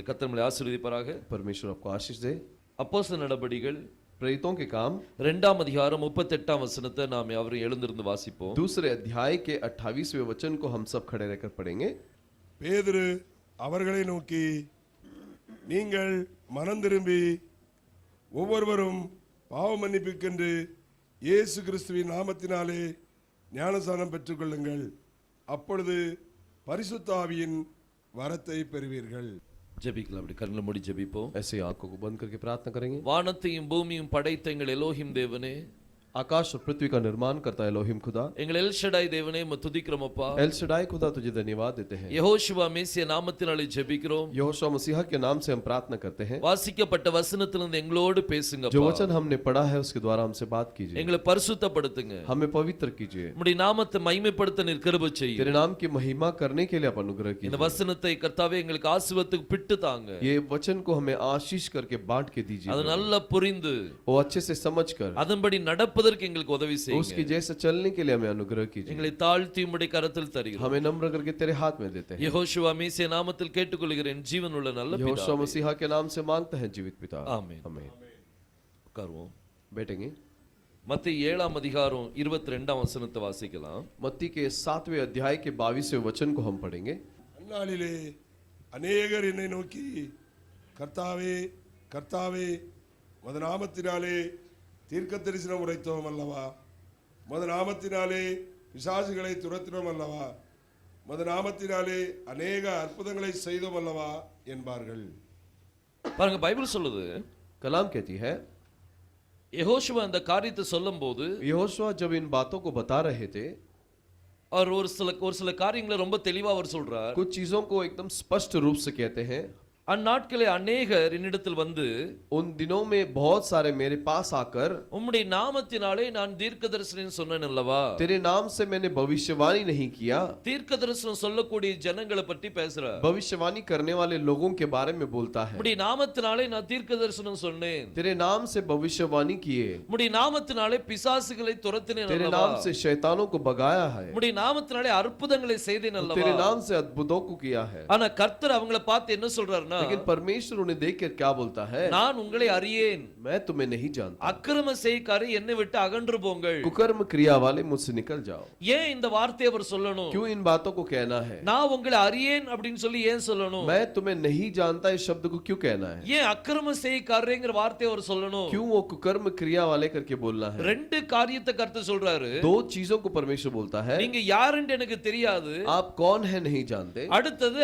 கர்த்தர் நம்மை ஆசீர்வதிப்பாராக. परमेश्वर आपको आशीष दे। அப்போஸ்தலர் நடபடிகள் प्रेरितों के काम 2ஆம் அதிகாரம் 38ஆம் வசனத்தை நாம் யாவரும் எழுந்திருந்து வாசிப்போம். दूसरे अध्याय के 28वें वचन को हम सब खड़े रहकर पढ़ेंगे। பேதுரு அவர்களை நோக்கி, நீங்கள் மனம் திரும்பி ஒவ்வொருவரும் பாவ மன்னிப்புக்கென்று இயேசு கிறிஸ்துவின் நாமத்தினாலே ஞானஸ்நானம் பெற்றுக்கொள்ளுங்கள், அப்பொழுது பரிசுத்த ஆவியின் வரத்தை பெறுவீர்கள். ஜெபிக்கலாம். அப்படி கண்களை மூடி ஜெபிப்போம். ऐसे आंखों को बंद करके प्रार्थना करेंगे। வானத்தையும் பூமியும் படைத்த எங்கள் எலோஹிம் தேவனே, आकाश और पृथ्वी का निर्माण करता है एलोहिम खुदा। எங்கள் எல் ஷடாய் தேவனே உம்மை துதிக்கிறோம் அப்பா. एल शडाई खुदा तुझे धन्यवाद देते हैं। யெகோஷுவா மேசியா நாமத்தினாலே ஜெபிக்கிறோம். यहोशू मसीहा के नाम से हम प्रार्थना करते हैं। வாசிக்கப்பட்ட வசனத்திலிருந்து எங்களோடு பேசுங்க जो அப்பா. वचन हमने पढ़ा है उसके द्वारा हमसे बात कीजिए, எங்களை பரிசுத்தப்படுத்துங்க. हमें पवित्र कीजिए, உம்முடைய நாமத்தை மகிமைப்படுத்த நீர் கிருபை செய்யுங்க. तेरे नाम की महिमा करने के लिए आप अनुग्रह இந்த कीजिए। வசனத்தை கர்த்தாவே எங்களுக்கு ஆசீர்வாதத்துக்கு பிட்டு தாங்க. ये वचन को हमें आशीष करके बांट के दीजिए, அது நல்லா புரிந்து वो अच्छे से समझ कर அதன்படி நடப்பதற்கு எங்களுக்கு உதவி उसकी செய்யுங்க. जैसे चलने के लिए हमें अनुग्रह कीजिए। எங்களை தாழ்த்தி உம்முடைய கரத்தில் தருகிறோம். हमें नम्र करके तेरे हाथ में देते हैं। யெகோஷுவா மேசியா நாமத்தில் கேட்டுக்கொள்கிறேன் ஜீவனுள்ள நல்ல यहोशू பிதாவே. मसीहा के नाम से मांगते हैं जीवित पिता, ஆமென். आमीन। உட்காருவோம். बैठेंगे। மத்தேயு 7ஆம் அதிகாரம் 22ஆம் வசனத்தை வாசிக்கலாம். मत्ती के 7वें अध्याय के 22वें वचन को हम पढ़ेंगे। அந்நாளிலே அநேகர் என்னை நோக்கி, கர்த்தாவே கர்த்தாவே, மத நாமத்தினாலே தீர்க்க தரிசனம் உரைத்தோம் அல்லவா, மத நாமத்தினாலே பிசாசுகளை துரத்தினோம் அல்லவா, மத நாமத்தினாலே அநேக அற்புதங்களை செய்தோம் அல்லவா என்பார்கள். பாருங்க, பைபிள் சொல்லுது, कलाम कहती है, யெகோஷுவா அந்த காரியத்தை சொல்லும்போது यहोशू जब इन बातों को बता रहे थे, அவர் ஒரு சில காரியங்களை ரொம்ப தெளிவா அவர் சொல்றார். कुछ चीजों को एकदम स्पष्ट रूप से कहते हैं। அந்நாட்களே அநேகர் என்னிடத்தில் வந்து, उन दिनों में बहुत सारे मेरे पास आकर, உம்முடைய நாமத்தினாலே நான் தீர்க்கதரிசனம் சொன்னேன் அல்லவா. तेरे नाम से मैंने भविष्यवाणी नहीं किया। தீர்க்கதரிசனம் சொல்லக்கூடிய ஜனங்களை பற்றி பேசுறார். भविष्यवाणी करने वाले लोगों के बारे में बोलता है। உம்முடைய நாமத்தினாலே நான் தீர்க்கதரிசனம் சொன்னேன், तेरे नाम से भविष्यवाणी किए, உம்முடைய நாமத்தினாலே பிசாசுகளை துரத்தினேன் तेरे அல்லவா, नाम से शैतानों को भगाया है, உம்முடைய நாமத்தினாலே அற்புதங்களை செய்தேன் அல்லவா. तेरे नाम से अद्भुतों को किया है। ஆனா கர்த்தர் அவங்களை பார்த்து என்ன சொல்றாருன்னா, लेकिन परमेश्वर उन्हें देखकर क्या बोलता है, நான் உங்களை அறியேன், मैं तुम्हें नहीं जानता, அக்கிரம செய்காரை என்னை விட்டு அகன்று போங்கள். कुकर्म क्रिया वाले मुझसे निकल जाओ। ஏன் இந்த வார்த்தையை அவர் சொல்லணும்? क्यों इन बातों को कहना है? நான் உங்களை அறியேன் அப்படின்னு சொல்லி ஏன் சொல்லணும்? मैं तुम्हें नहीं जानता इस शब्द को क्यों कहना है? ஏன் அக்கிரம செய்காரேங்கிற வார்த்தையை அவர் சொல்லணும்? क्यों वो कुकर्म क्रिया वाले करके बोलना है? ரெண்டு காரியத்தை கர்த்தர் சொல்றாரு. दो चीजों को परमेश्वर बोलता है। நீங்க யாருன்னு எனக்கு தெரியாது, आप कौन है नहीं जानते। அடுத்தது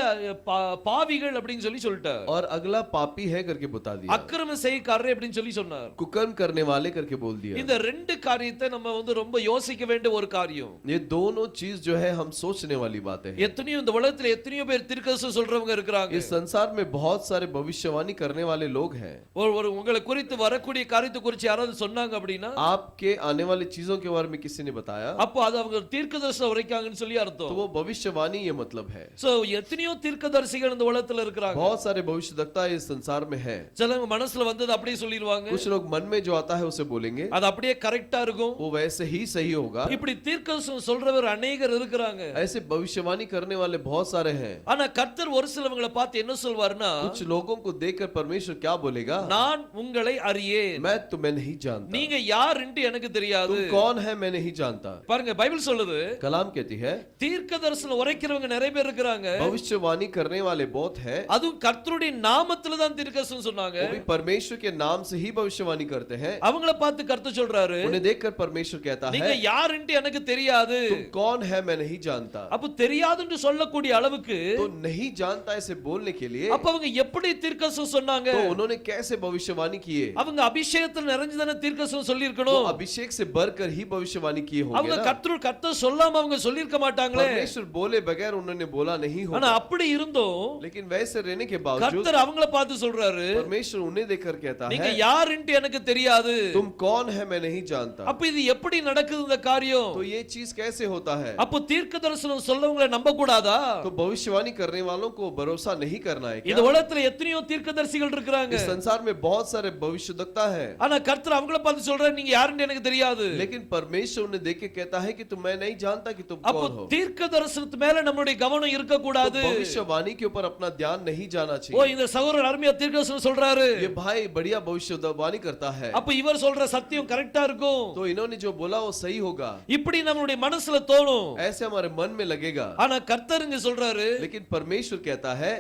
பாவிகள் அப்படின்னு சொல்லி சொல்லிட்டார். और अगला पापी है करके बता दिया, அக்கிரம செய்காரே அப்படின்னு சொல்லி சொன்னார். कुकर्म करने वाले करके बोल दिया। இந்த ரெண்டு காரியத்தை நம்ம வந்து ரொம்ப யோசிக்க வேண்டிய ஒரு காரியம். ये दोनों चीज जो है हम सोचने वाली बात है। எத்தனையோ இந்த உலகத்துல எத்தனையோ பேர் தீர்க்கதரிசனம் சொல்றவங்க இருக்காங்க. इस संसार में बहुत सारे भविष्यवाणी करने वाले लोग हैं। ஒரு உங்களை குறித்து வரக்கூடிய காரியத்தை குறித்து யாராவது சொன்னாங்க அப்படின்னா, आपके आने वाली चीजों के बारे में किसी ने बताया, அப்போ அது அவங்க தீர்க்கதரிசனம் உரைக்காங்கன்னு சொல்லி तो அர்த்தம். वो भविष्यवाणी ये मतलब है। சோ எத்தனையோ தீர்க்கதரிசிகள் இந்த உலகத்துல இருக்காங்க. बहुत सारे भविष्यवक्ता इस संसार में है। சிலவங்க மனசுல வந்தது அப்படியே சொல்லிடுவாங்க, कुछ लोग मन में जो आता है उसे बोलेंगे, அது அப்படியே கரெக்டா இருக்கும். वो वैसे ही सही होगा। இப்படி தீர்க்கதரிசனம் சொல்றவர் அநேகர் இருக்காங்க. ऐसे भविष्यवाणी करने वाले बहुत सारे हैं। ஆனா கர்த்தர் ஒரு சிலவங்களை பார்த்து என்ன சொல்வார்னா, कुछ लोगों को देखकर परमेश्वर क्या बोलेगा, நான் உங்களை அறியேன், मैं तुम्हें नहीं जानता, நீங்க யாருன்னு எனக்கு தெரியாது. तुम कौन है मैं नहीं जानता। பாருங்க, பைபிள் சொல்லுது, कलाम कहती है, தீர்க்கதரிசனம் உரைக்கிறவங்க நிறைய பேர் இருக்காங்க. भविष्यवाणी करने वाले बहुत है, அதுவும் கர்த்தருடைய நாமத்துல தான் தீர்க்கதரிசனம் சொன்னாங்க. वो भी परमेश्वर के नाम से ही भविष्यवाणी करते हैं। அவங்கள பார்த்து கர்த்தர் சொல்றாரு, उन्हें देखकर परमेश्वर कहता நீங்க है, யாருன்னு எனக்கு தெரியாது. तुम कौन है मैं नहीं जानता। அப்ப தெரியாதுன்னு சொல்லக்கூடிய அளவுக்கு तो नहीं जानता ऐसे बोलने के लिए, அப்ப அவங்க எப்படி தீர்க்கதரிசனம் சொன்னாங்க? तो उन्होंने कैसे भविष्यवाणी किए। அவங்க அபிஷேகத்தில் நிறைஞ்சதான தீர்க்கதரிசனம் சொல்லி तो இருக்கணும். अभिषेक से बढ़कर ही भविष्यवाणी किए அவங்க होंगे ना। கர்த்தர் சொல்லாம அவங்க சொல்லிருக்க மாட்டாங்களே. परमेश्वर बोले बगैर उन्होंने बोला नहीं ஆனா होगा। அப்படி இருந்தும் लेकिन वैसे रहने के बावजूद கர்த்தர் அவங்கள பார்த்து சொல்றாரு, परमेश्वर उन्हें देखकर कहता நீங்க है, யாருன்னு எனக்கு தெரியாது. तुम कौन है मैं नहीं जानता। அப்ப இது எப்படி நடக்குது இந்த காரியம்? तो ये चीज कैसे होता है। அப்ப தீர்க்கதரிசனம் சொல்லவங்களை நம்ப கூடாதா? तो भविष्यवाणी करने वालों को भरोसा नहीं करना है இந்த क्या? உலகத்துல எத்தனையோ தீர்க்கதரிசிகள் இருக்காங்க. इस संसार में बहुत सारे भविष्यवक्ता है, ஆனா கர்த்தர் அவங்கள பார்த்து சொல்றாரு, நீங்க யாருன்னு எனக்கு தெரியாது. लेकिन परमेश्वर उन्हें देख के कहता है कि तुम मैं नहीं जानता कि तुम அப்ப कौन हो। தீர்க்கதரிசனத்து மேல நம்மளுடைய கவனம் இருக்க तो கூடாது. भविष्यवाणी के ऊपर अपना ध्यान नहीं जाना जाना ஓ चाहिए। இந்த சகோதரர் அருமையா தீர்க்கதரிசனம் சொல்றாரு, ये भाई बढ़िया भविष्यवाणी करता है, அப்ப இவர் சொல்ற சத்தியம் கரெக்டா இருக்கும், तो इन्होंने जो बोला वो सही होगा, இப்படி நம்மளுடைய மனசுல தோணும். ऐसे हमारे मन में लगेगा। ஆனா கர்த்தர் இங்க சொல்றாரு, लेकिन परमेश्वर कहता है,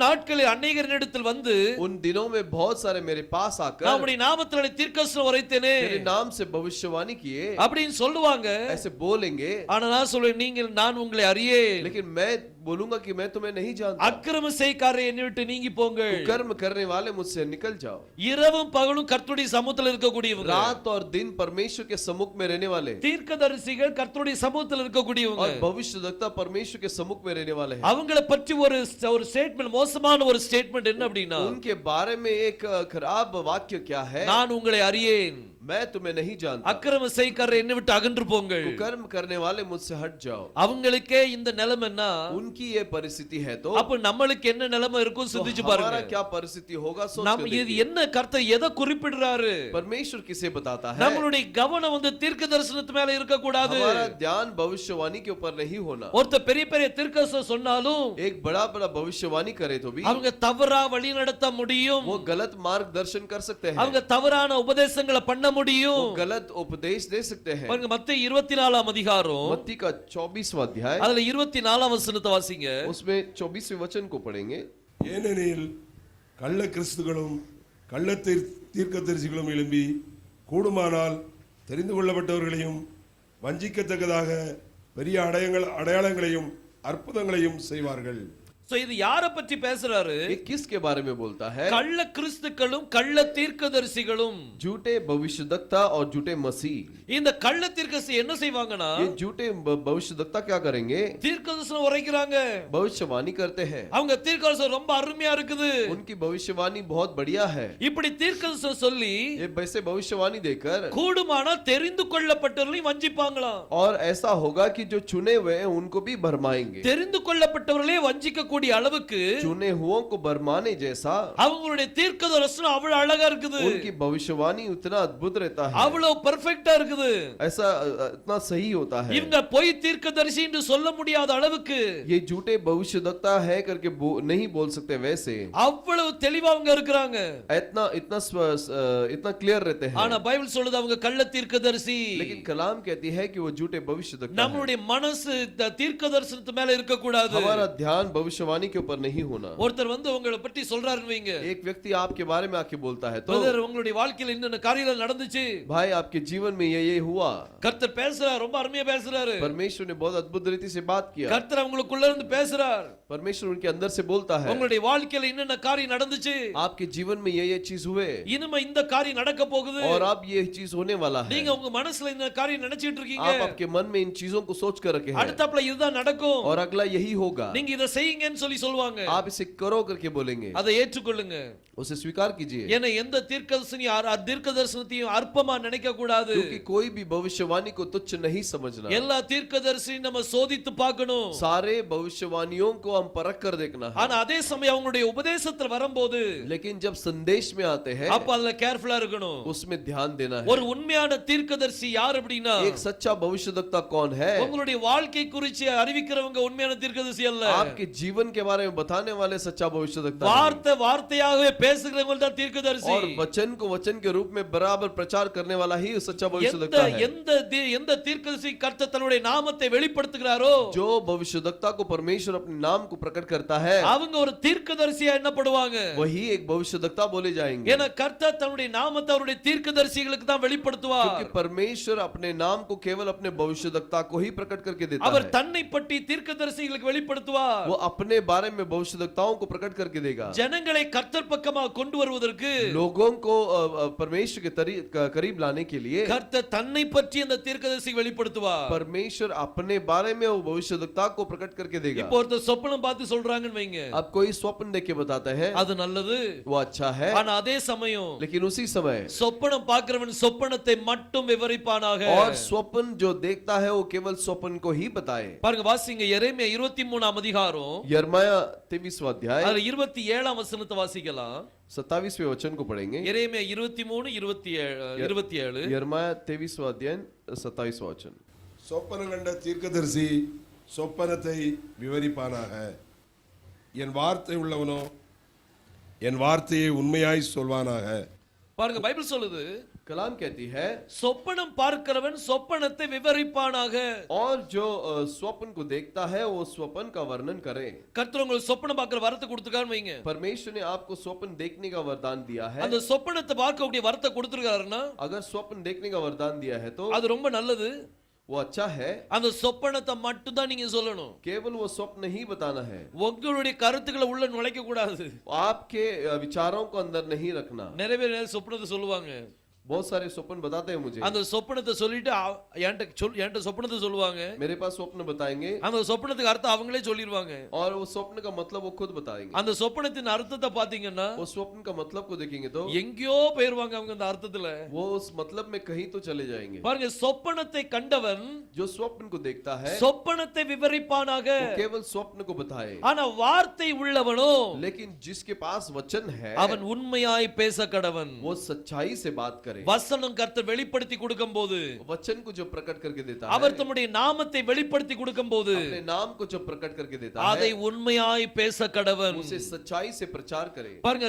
நாட்களில் அநேகரிடத்தில் வந்து उन दिनों में बहुत सारे मेरे पास आकर நம்முடைய நாமத்தினாலே தீர்க்கதரிசனம் உரைத்தேனே मेरे नाम से भविष्यवाणी किए, அப்படின்னு சொல்லுவாங்க. ऐसे बोलेंगे। ஆனா நான் சொல்றேன், நீங்கள் நான் உங்களை அறியேன், लेकिन मैं बोलूंगा कि मैं तुम्हें नहीं जानता, அக்கிரம செய்காரே என்னை விட்டு நீங்கி போங்கள், कर्म करने वाले मुझसे निकल जाओ। இரவும் பகலும் கர்த்தருடைய சமூகத்தில் இருக்கக்கூடியவங்க, रात और दिन परमेश्वर के सम्मुख में रहने वाले, தீர்க்கதரிசிகள் கர்த்தருடைய சமூகத்தில் இருக்கக்கூடியவங்க, और भविष्यद्वक्ता परमेश्वर के सम्मुख में रहने वाले हैं। அவங்கள பற்றி ஒரு ஸ்டேட்மெண்ட், மோசமான ஒரு ஸ்டேட்மெண்ட் என்ன அப்படின்னா, उनके बारे में एक खराब वाक्य क्या है, நான் உங்களை அறியேன், मैं तुम्हें नहीं जानता, அக்கிரம செய்காரே என்னை விட்டு அகன்று போங்கள், कर्म करने वाले मुझसे हट जाओ। அவங்களுக்கே இந்த நிலைமைன்னா उनकी ये परिस्थिति है, तो அப்ப நம்மளுக்கு என்ன நிலைமை இருக்கும் சிந்திச்சு हमारा பாருங்க. क्या परिस्थिति होगा सोच நம்ம कर இது देखिए। என்ன கர்த்தர் எதை குறிப்பிடுறாரு? परमेश्वर किसे बताता है, நம்மளுடைய கவனம் வந்து தீர்க்க தரிசனத்து மேல இருக்க கூடாது. हमारा ध्यान भविष्यवाणी के ऊपर नहीं होना। ஒருத்தர் பெரிய பெரிய தீர்க்கதரிசனம் சொன்னாலும் एक बड़ा बड़ा भविष्यवाणी करे तो भी அவங்க தவறா வழி நடத்த முடியும், वो गलत मार्गदर्शन कर सकते हैं, அவங்க தவறான உபதேசங்களை பண்ண वो முடியும். गलत उपदेश दे सकते हैं। பாருங்க மத்தேயு 24 அதிகாரம் मत्ती का 24वां अध्याय, அதுல 24 வசனத்தை வாசிங்க. उसमें 24वें वचन को पढ़ेंगे। ஏனெனில் கள்ள கிறிஸ்துகளும் கள்ள தீர்க்கதரிசிகளும் எழும்பி கூடுமானால் தெரிந்து கொள்ளப்பட்டவர்களையும் வஞ்சிக்கத்தக்கதாக பெரிய அடையாளங்களையும் அற்புதங்களையும் செய்வார்கள். சோ இது யாரை பற்றி பேசுறாரு? ये किसके बारे में बोलता है? கள்ள கிறிஸ்துக்களும் கள்ள தீர்க்கதரிசிகளும். झूठे भविष्यद्वक्ता और झूठे मसीह। இந்த கள்ள தீர்க்கதரிசி என்ன செய்வாங்கன்னா, ये झूठे भविष्यद्वक्ता क्या करेंगे? தீர்க்கதரிசனம் உரைக்கிறாங்க, भविष्यवाणी करते हैं, அவங்க தீர்க்கதரிசனம் ரொம்ப அருமையா இருக்குது, उनकी भविष्यवाणी बहुत बढ़िया है। இப்படி தீர்க்கதரிசனம் சொல்லி ये वैसे भविष्यवाणी देकर கூடுமானா தெரிந்து கொள்ளப்பட்டவர்களையும் வஞ்சிப்பாங்களாம். और ऐसा होगा कि जो चुने हुए हैं उनको भी भरमाएंगे। தெரிந்து கொள்ளப்பட்டவர்களே வஞ்சிக்க கூடிய அளவுக்கு चुने हुओं को भरमाने जैसा அவங்களுடைய தீர்க்கதரிசனம் அவ்வளவு அழகா இருக்குது, उनकी भविष्यवाणी उतना अद्भुत रहता है, அவ்வளவு பெர்ஃபெக்ட்டா இருக்குது. ऐसा इतना सही होता है। இவங்க பொய் தீர்க்கதரிசி என்று சொல்ல முடியாத அளவுக்கு ये झूठे भविष्यद्वक्ता है करके नहीं बोल सकते, वैसे அவ்வளவு தெளிவா அவங்க இருக்கிறாங்க. इतना इतना इतना क्लियर रहते हैं। ஆனா பைபிள் சொல்லுது அவங்க கள்ள தீர்க்கதரிசி. लेकिन कलाम कहती है कि वो झूठे भविष्यद्वक्ता है। நம்மளுடைய மனசு தீர்க்கதரிசனத்து மேல இருக்க கூடாது. हमारा ध्यान भविष्यवाणी के ऊपर नहीं होना। ஒருத்தர் வந்து உங்களை பற்றி சொல்றாருன்னு வைங்க, एक व्यक्ति आपके बारे में आके बोलता है, तो பிரதர் உங்களுடைய வாழ்க்கையில இன்னென்ன காரியங்கள் நடந்துச்சு, भाई आपके जीवन में ये हुआ। கர்த்தர் பேசுறார், ரொம்ப அருமையா பேசுறாரு, परमेश्वर ने बहुत अद्भुत रीति से बात किया। கர்த்தர் அவங்களுக்குள்ள இருந்து பேசுறார், परमेश्वर उनके अंदर से बोलता है, உங்களுடைய வாழ்க்கையில இன்னென்ன காரியம் நடந்துச்சு, आपके जीवन में ये चीज हुए இனிமே இந்த காரியம் நடக்க போகுது, और अब ये चीज होने वाला है। நீங்க உங்க மனசுல இந்த காரியம் நினைச்சிட்டு இருக்கீங்க, आप आपके मन में इन चीजों को सोच कर रखे हैं அடுத்தப்பல இதுதான் நடக்கும், और अगला यही होगा, நீங்க இத செய்யுங்கன்னு சொல்லுவாங்க. आप इसे करो करके बोलेंगे, அதை ஏற்றுக்கொள்ளுங்க, उसे स्वीकार कीजिए। ஏன்னா எந்த தீர்க்கதரிசனத்தையும் அற்பமா நினைக்க கூடாது. क्योंकि कोई भी भविष्यवाणी को तुच्छ नहीं समझना। எல்லா தீர்க்கதரிசியும் நம்ம சோதித்து பார்க்கணும், सारे भविष्यवाणियों को हम परख कर देखना है। ஆனா அதே சமயம் அவங்களுடைய உபதேசத்துல வரும்போது लेकिन जब संदेश में आते हैं அப்ப அதுல கேர்ஃபுல்லா இருக்கணும். उसमें ध्यान देना है। ஒரு உண்மையான தீர்க்கதரிசி யார் அப்படின்னா, एक सच्चा भविष्यद्वक्ता कौन है? உங்களுடைய வாழ்க்கை குறித்து அறிவிக்கிறவங்க உண்மையான தீர்க்கதரிசி அல்ல, आपके जीवन के बारे में बताने वाले सच्चा भविष्यद्वक्ता வார்த்தையாகவே பேசுகிறவங்க தான் தீர்க்கதரிசி, और वचन को वचन के रूप में बराबर प्रचार करने वाला ही सच्चा भविष्यद्वक्ता है। எந்த தீர்க்கதரிசி கர்த்தர் தன்னுடைய நாமத்தை வெளிப்படுத்துகிறாரோ, जो भविष्यद्वक्ता को परमेश्वर अपने नाम को प्रकट करता है, அவங்க ஒரு தீர்க்கதரிசியா எண்ணப்படுவாங்க. वही एक भविष्यद्वक्ता बोले जाएंगे। ஏன்னா கர்த்தர் தன்னுடைய நாமத்தை அவருடைய தீர்க்கதரிசிகளுக்கு தான் வெளிப்படுத்துவார். क्योंकि परमेश्वर अपने नाम को केवल अपने भविष्यद्वक्ता को ही प्रकट करके देता அவர் है। தன்னை பற்றி தீர்க்கதரிசிகளுக்கு வெளிப்படுத்துவார். वो अपने बारे में भविष्यद्वक्ताओं को प्रकट करके देगा। ஜனங்களை கர்த்தர் பக்கமாக கொண்டு வருவதற்கு, लोगों को परमेश्वर के करीब लाने के लिए கர்த்தர் தன்னை பற்றி அந்த தீர்க்கதரிசி வெளிப்படுத்துவார். परमेश्वर अपने बारे में वो भविष्यद्वक्ता को प्रकट करके देगा। இப்போ ஒருத்தர் சொப்பனம் பார்த்து சொல்றாங்கன்னு வைங்க, अब कोई स्वप्न देख के बताते हैं, அது நல்லது, वो अच्छा है, ஆனா அதே சமயம் लेकिन उसी समय சொப்பனம் பார்க்கிறவன் சொப்பனத்தை மட்டும் விவரிப்பானாக. और स्वप्न जो देखता है वो केवल स्वप्न को ही बताए। பாருங்க வாசிங்க, எரேமியா 23 அதிகாரம் यिर्मयाह 23वां अध्याय அதுல 27 வசனத்தை வாசிக்கலாம். 27वें वचन को पढ़ेंगे। எரேமியா 23:27 यिर्मयाह 23वां अध्याय 27वां वचन। சொப்பனம் கண்ட தீர்க்கதரிசி சொப்பனத்தை விவரிப்பானாக. என் வார்த்தை உள்ளவனோ என் வார்த்தையை உண்மையாய் சொல்வானாக. பாருங்க பைபிள் சொல்லுது, कलाम कहती है சொப்பனம் பார்க்கிறவன் சொப்பனத்தை விவரிப்பானாக. और जो स्वप्न को देखता है वो स्वप्न का वर्णन करे. கர்த்தர் உங்களுக்கு சொப்பனம் பார்க்கிற வரத்தை கொடுத்துருக்கான்னு வைங்க. परमेश्वर ने आपको स्वप्न देखने का वरदान दिया है. அந்த சொப்பனத்தை பார்க்கக்கூடிய வரத்தை கொடுத்துருக்காருன்னா अगर स्वप्न देखने का वरदान दिया है तो அது ரொம்ப நல்லது. वो अच्छा है. அந்த சொப்பனத்தை மட்டும் தான் நீங்க சொல்லணும். केवल वो स्वप्न ही बताना है. உங்களுடைய கருத்துக்களை உள்ள நுழைக்க கூடாது. आपके विचारों को अंदर नहीं रखना. நிறைய பேர் சொப்பனத்தை சொல்லுவாங்க, बहुत सारे स्वप्न बताते हैं मुझे. அந்த சொப்பனத்தை சொல்லிட்டு என்கிட்ட சொப்பனத்தை சொல்லுவாங்க. मेरे पास स्वप्न बताएंगे அந்த சொப்பனத்துக்கு அர்த்தம் அவங்களே சொல்லிடுவாங்க. और वो स्वप्न का मतलब वो खुद बताएंगे. அந்த சொப்பனத்தின் அர்த்தத்தை பாத்தீங்கன்னா वो स्वप्न का मतलब को देखेंगे तो எங்கேயோ போயிருவாங்க அவங்க அந்த அர்த்தத்துல. वो उस मतलब में कहीं तो चले जाएंगे. பாருங்க, சொப்பனத்தை கண்டவன் जो स्वप्न को देखता है சொப்பனத்தை விவரிப்பானாக. वो केवल स्वप्न को बताए. ஆனா வார்த்தை உள்ளவனோ लेकिन जिसके पास वचन है அவன் உண்மையாய் பேச கடவன். वो सच्चाई से बात करे. வசனம் கர்த்தர் வெளிப்படுத்தி கொடுக்கும்போது, वचन को जो प्रकट करके देता है, அவர் தம்முடைய நாமத்தை வெளிப்படுத்தி கொடுக்கும்போது अपने नाम को जो प्रकट करके देता அதை है உண்மையாய் பேச கடவன். उसे सच्चाई से प्रचार करे. பாருங்க,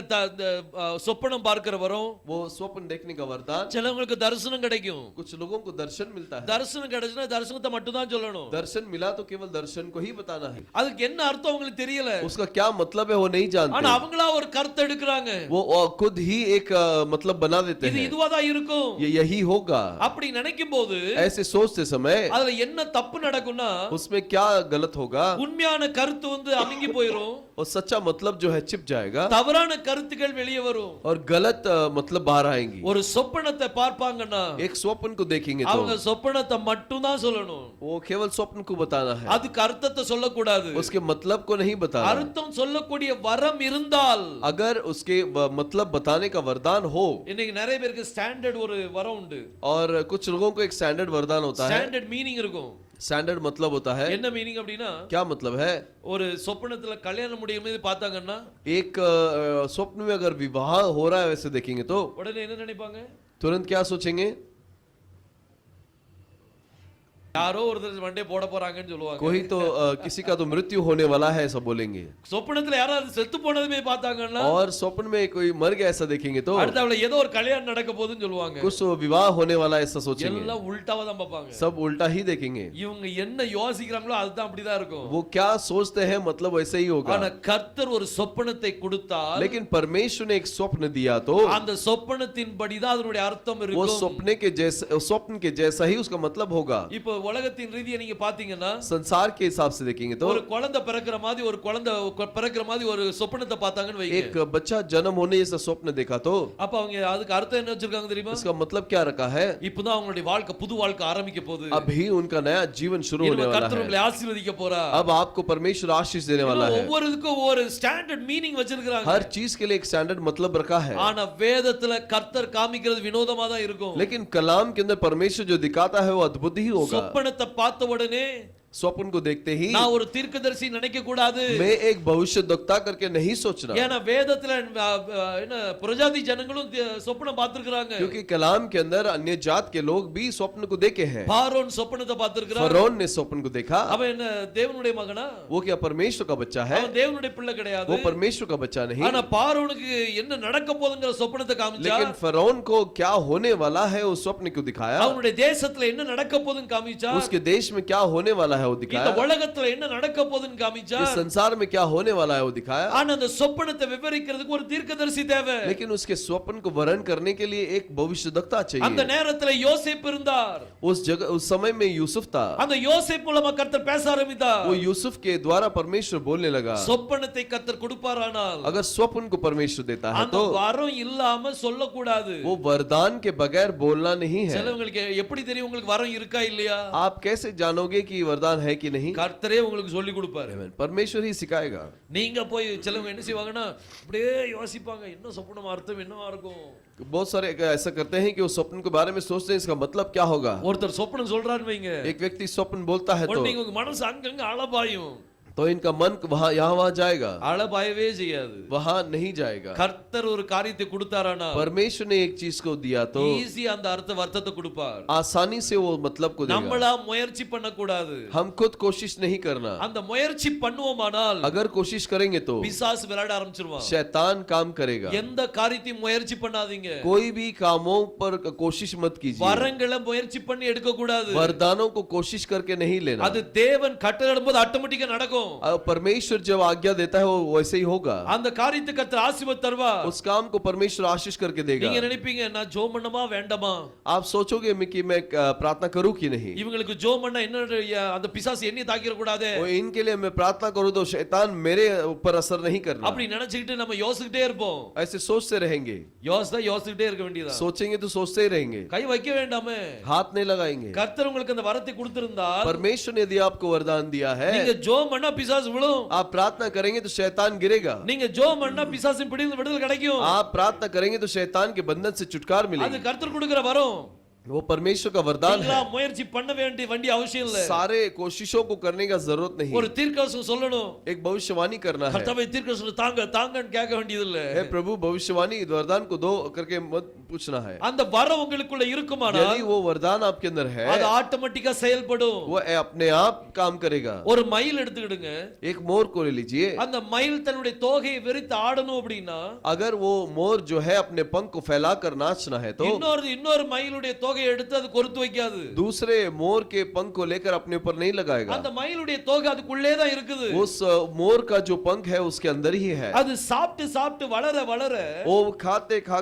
சொப்பனம் பார்க்கிறவரும் वो स्वप्न देखने का वरदान, சிலவங்களுக்கு தரிசனம் கிடைக்கும். कुछ लोगों को दर्शन मिलता है. தரிசனம் கிடைச்சுன்னா தரிசனத்தை மட்டும் தான் சொல்லணும். दर्शन मिला तो केवल दर्शन को ही बताना है. அதுக்கு என்ன அர்த்தம் அவங்களுக்கு தெரியல. उसका क्या मतलब है वो नहीं ஆனா जानते. அவங்களா ஒரு கருத்து எடுக்கறாங்க. वो खुद ही एक मतलब बना देते இது हैं. இதுவாதான் இருக்கும். ये यही होगा. அப்படி நினைக்கும் போது ऐसे सोचते समय அதுல என்ன தப்பு நடக்கும்னா, उसमें क्या गलत होगा உண்மையான கருத்து அமுங்கி போயிரும். और सच्चा मतलब जो है चिप जाएगा தவறான கருத்துக்கள் வெளியே வரும். और गलत मतलब बाहर आएंगी. ஒரு சொப்பனத்தை பார்ப்பாங்கன்னா एक स्वप्न को देखेंगे அவங்க तो சொப்பனத்தை மட்டும் தான் சொல்லணும். वो केवल स्वप्न को बताना है. அதுக்கு அர்த்தத்தை சொல்லக்கூடாது. उसके मतलब को नहीं बताना. அர்த்தம் சொல்லக்கூடிய வரம் இருந்தால், अगर उसके मतलब बताने का वरदान हो, இன்னைக்கு நிறைய பேருக்கு ஸ்டாண்டர்ட் ஒரு வரம் உண்டு. और कुछ लोगों को एक स्टैंडर्ड वरदान होता है. ஸ்டாண்டர்ட் மீனிங் இருக்கும். स्टैंडर्ड मतलब होता है, என்ன மீனிங் அப்படின்னா, क्या मतलब है? ஒரு சொப்பனத்துல கல்யாணம் முடியும் போது பார்த்தாங்கன்னா एक स्वप्न में अगर विवाह हो रहा है वैसे देखेंगे तो உடனே என்ன நினைப்பாங்க? तुरंत क्या सोचेंगे? யாரோ ஒருத்தர் மண்டே போட போறாங்கன்னு சொல்லுவாங்க. कोई तो किसी का तो मृत्यु होने वाला है ऐसा बोलेंगे. சொப்பனத்துல யாராவது செத்து போனதுமே பார்த்தாங்கன்னா, और स्वप्न में कोई मर गया ऐसा देखेंगे तो அடுத்தவள ஏதோ ஒரு கல்யாணம் நடக்க போகுதுன்னு சொல்லுவாங்க. कुछ विवाह होने वाला ऐसा सोचेंगे. எல்லாம் உல்டாவா தான் பார்ப்பாங்க. सब उल्टा ही देखेंगे. இவங்க என்ன யோசிக்கிறாங்களோ அதுதான் அப்படிதான் இருக்கும். वो क्या सोचते हैं मतलब वैसे ही होगा. ஆனா கர்த்தர் ஒரு சொப்பனத்தை கொடுத்தால், लेकिन परमेश्वर ने एक स्वप्न दिया तो அந்த சொப்பனத்தின்படி தான் அதனுடைய அர்த்தம் वो இருக்கும். स्वप्न के जैसा ही उसका मतलब होगा. இப்போ உலகத்தின் ரீதியை நீங்க பாத்தீங்கன்னா, संसार के हिसाब से देखेंगे तो ஒரு குழந்தை பிறக்கிற மாதிரி ஒரு சொப்பனத்தை பார்த்தாங்கன்னு வைங்க. एक बच्चा जन्म होने जैसा स्वप्न देखा तो அப்ப அவங்க அதுக்கு அர்த்தம் என்ன வச்சிருக்காங்க தெரியுமா? इसका मतलब क्या रखा है? இப்பதான் அவங்களுடைய வாழ்க்கை புது வாழ்க்கை ஆரம்பிக்க போகுது. अभी उनका नया जीवन शुरू होने वाला கர்த்தர் है. உங்களை ஆசீர்வதிக்க போறார். अब आपको परमेश्वर आशीष देने वाला है. ஒவ்வொருதுக்கும் ஒரு ஸ்டாண்டர்ட் மீனிங் வச்சிருக்காங்க. हर चीज के लिए एक स्टैंडर्ड मतलब रखा है. ஆனா வேதத்துல கர்த்தர் காமிக்கிறது வினோதமா தான் இருக்கும். लेकिन कलाम के अंदर परमेश्वर जो दिखाता है वो अद्भुत ही होगा. சொப்பனத்தை பார்த்த உடனே स्वप्न को देखते ही நான் ஒரு தீர்க்கதரிசி நினைக்க கூடாது. मैं एक भविष्यद्वक्ता करके नहीं सोचना. ஏன்னா வேதத்துல என்ன பிரஜாதி ஜனங்களும் சொப்பனம் பார்த்திருக்காங்க. क्योंकि कलाम के अंदर अन्य जात के लोग भी स्वप्न को देखे हैं. பார்வோன் சொப்பனத்தை பார்த்திருக்கான். फरोन ने स्वप्न को देखा. அவன் என்ன தேவனுடைய மகனா? वो क्या परमेश्वर का बच्चा है? அவன் தேவனுடைய பிள்ளை கிடையாது. वो परमेश्वर का बच्चा नहीं. ஆனா பார்வோனுக்கு என்ன நடக்க போகுதுங்கற சொப்பனத்தை காமிச்சா. लेकिन फरोन को क्या होने वाला है उस स्वप्न को दिखाया. அவனுடைய தேசத்துல என்ன நடக்க போகுதுன்னு காமிச்சா. उसके देश में क्या होने वाला है वो இந்த दिखाया. உலகத்துல என்ன நடக்க போகுதுன்னு காமிச்சா. इस संसार में क्या होने वाला है वो दिखाया. ஆனா அந்த சொப்பனத்தை விவரிக்கிறதுக்கு ஒரு தீர்க்கதரிசி தேவை. लेकिन उसके स्वप्न को वर्णन करने के लिए एक भविष्यद्वक्ता चाहिए. அந்த நேரத்துல யோசேப்பு இருந்தார். उस समय में यूसुफ था. அந்த யோசேப்பு மூலமா கர்த்தர் பேச ஆரம்பித்தார். वो यूसुफ के द्वारा परमेश्वर बोलने लगा. சொப்பனத்தை கர்த்தர் கொடுப்பாரானால், अगर स्वप्न को परमेश्वर देता है அந்த तो வரம் இல்லாம சொல்லக்கூடாது. वो वरदान के बगैर बोलना नहीं है. சிலவங்களுக்கு எப்படி தெரியும் உங்களுக்கு வரம் இருக்கா இல்லையா? आप कैसे जानोगे कि वरदान है कि नहीं? கர்த்தரே உங்களுக்கு சொல்லி கொடுப்பாரு. परमेश्वर ही सिखाएगा. நீங்க போய் சிலவங்க என்ன செய்வாங்கன்னா அப்படியே யோசிப்பாங்க, என்ன சொப்பனம் அர்த்தம் என்னவா இருக்கும். बहुत सारे ऐसा करते हैं कि वो स्वप्न के बारे में सोचते हैं इसका मतलब क्या होगा. ஒருத்தர் சொப்பனம் சொல்றான்னு வைங்க, एक व्यक्ति स्वप्न बोलता है तो உடனே உங்க மனசு அங்கங்க அலபாயும். तो इनका मन वहां जाएगा, அளபாயவே செய்யாது. वहां नहीं जाएगा। கர்த்தர் ஒரு காரியத்தை கொடுத்தாரானா परमेश्वर ने एक चीज को दिया तो ஈஸி அந்த அர்த்தத்தை கொடுப்பார். आसानी से वो मतलब को देगा। நம்மளா முயற்சி பண்ண கூடாது. हम खुद कोशिश नहीं करना। அந்த முயற்சி பண்ணுவோமானால் अगर कोशिश करेंगे तो பிசாசு விளையாட ஆரம்பிச்சிருவான். शैतान काम करेगा। எந்த காரியத்தையும் முயற்சி பண்ணாதீங்க. कोई भी कामों पर कोशिश मत कीजिए। வரங்களை முயற்சி பண்ணி எடுக்க கூடாது. वरदानों को कोशिश करके नहीं लेना। அது தேவன் கட்டளையிடும்போது ஆட்டோமேட்டிக்கா நடக்கும். परमेश्वर जब आज्ञा देता है वो वैसे ही होगा। அந்த காரியத்தை கர்த்தர் ஆசீர்வாதம் தருவார். उस काम को परमेश्वर आशीष करके देगा। நீங்க நினைப்பீங்க நான் ஜெபம் பண்ணமா வேண்டாமா? आप सोचोगे कि मैं प्रार्थना करूं कि नहीं। இவங்களுக்கு ஜெபம் பண்ணா என்ன அந்த பிசாசு என்னை தாக்கிர கூடாதே. वो इनके लिए मैं प्रार्थना करूं तो शैतान मेरे ऊपर असर नहीं करना। அப்படி நினைச்சிட்டு நம்ம யோசிக்கிட்டே இருப்போம். ऐसे सोचते रहेंगे। யோசிக்கிட்டே இருக்க வேண்டியதா? सोचेंगे तो सोचते ही रहेंगे। கை வைக்க வேண்டாமே? हाथ नहीं लगाएंगे। கர்த்தர் உங்களுக்கு அந்த வரத்தை கொடுத்திருந்தால் परमेश्वर ने यदि आपको वरदान दिया है, நீங்க ஜெபம் பண்ணா பிசாசு விழும். आप प्रार्थना करेंगे तो शैतान गिरेगा। நீங்க ஜெபம் பண்ணா பிசாசின் பிடியிலிருந்து விடுதலை கிடைக்கும். आप प्रार्थना करेंगे तो शैतान के बंधन से छुटकारा அது मिलेगी। கர்த்தர் கொடுக்கிற வரம். वो परमेश्वर का वरदान है। முயற்சி பண்ண வேண்டிய அவசியம் இல்ல. सारे कोशिशों को करने का जरूरत नहीं। ஒரு தீர்க்கதரிசனம் சொல்லணும். एक भविष्यवाणी करना है। கர்த்தாவே தீர்க்கதரிசனம் தாங்கன்னு கேட்க வேண்டியது இல்ல. हे प्रभु भविष्यवाणी वरदान को दो करके मत पूछना है। அந்த வரம் உங்களுக்குள்ள இருக்குமானால் यदि वो वरदान आपके अंदर है, அது ஆட்டோமேட்டிக்கா செயல்படும். वो अपने आप काम करेगा। ஒரு மயில் எடுத்துக்கிடுங்க. एक मोर को ले लीजिए। அந்த மயில் தன்னுடைய தோகையை விரித்து ஆடணும் அப்படினா अगर वो मोर जो है अपने पंख को फैलाकर नाचना है तो இன்னொரு மயிலுடைய தோகையை எடுத்து அது கொறுத்து வைக்காது. दूसरे मोर के पंख को लेकर अपने ऊपर नहीं लगाएगा। அந்த மயிலுடைய தோகை அதுக்குள்ளே தான் இருக்குது. उस मोर का जो पंख है उसके अंदर ही है। அது சாப்பிட்டு வளர वो खाते खा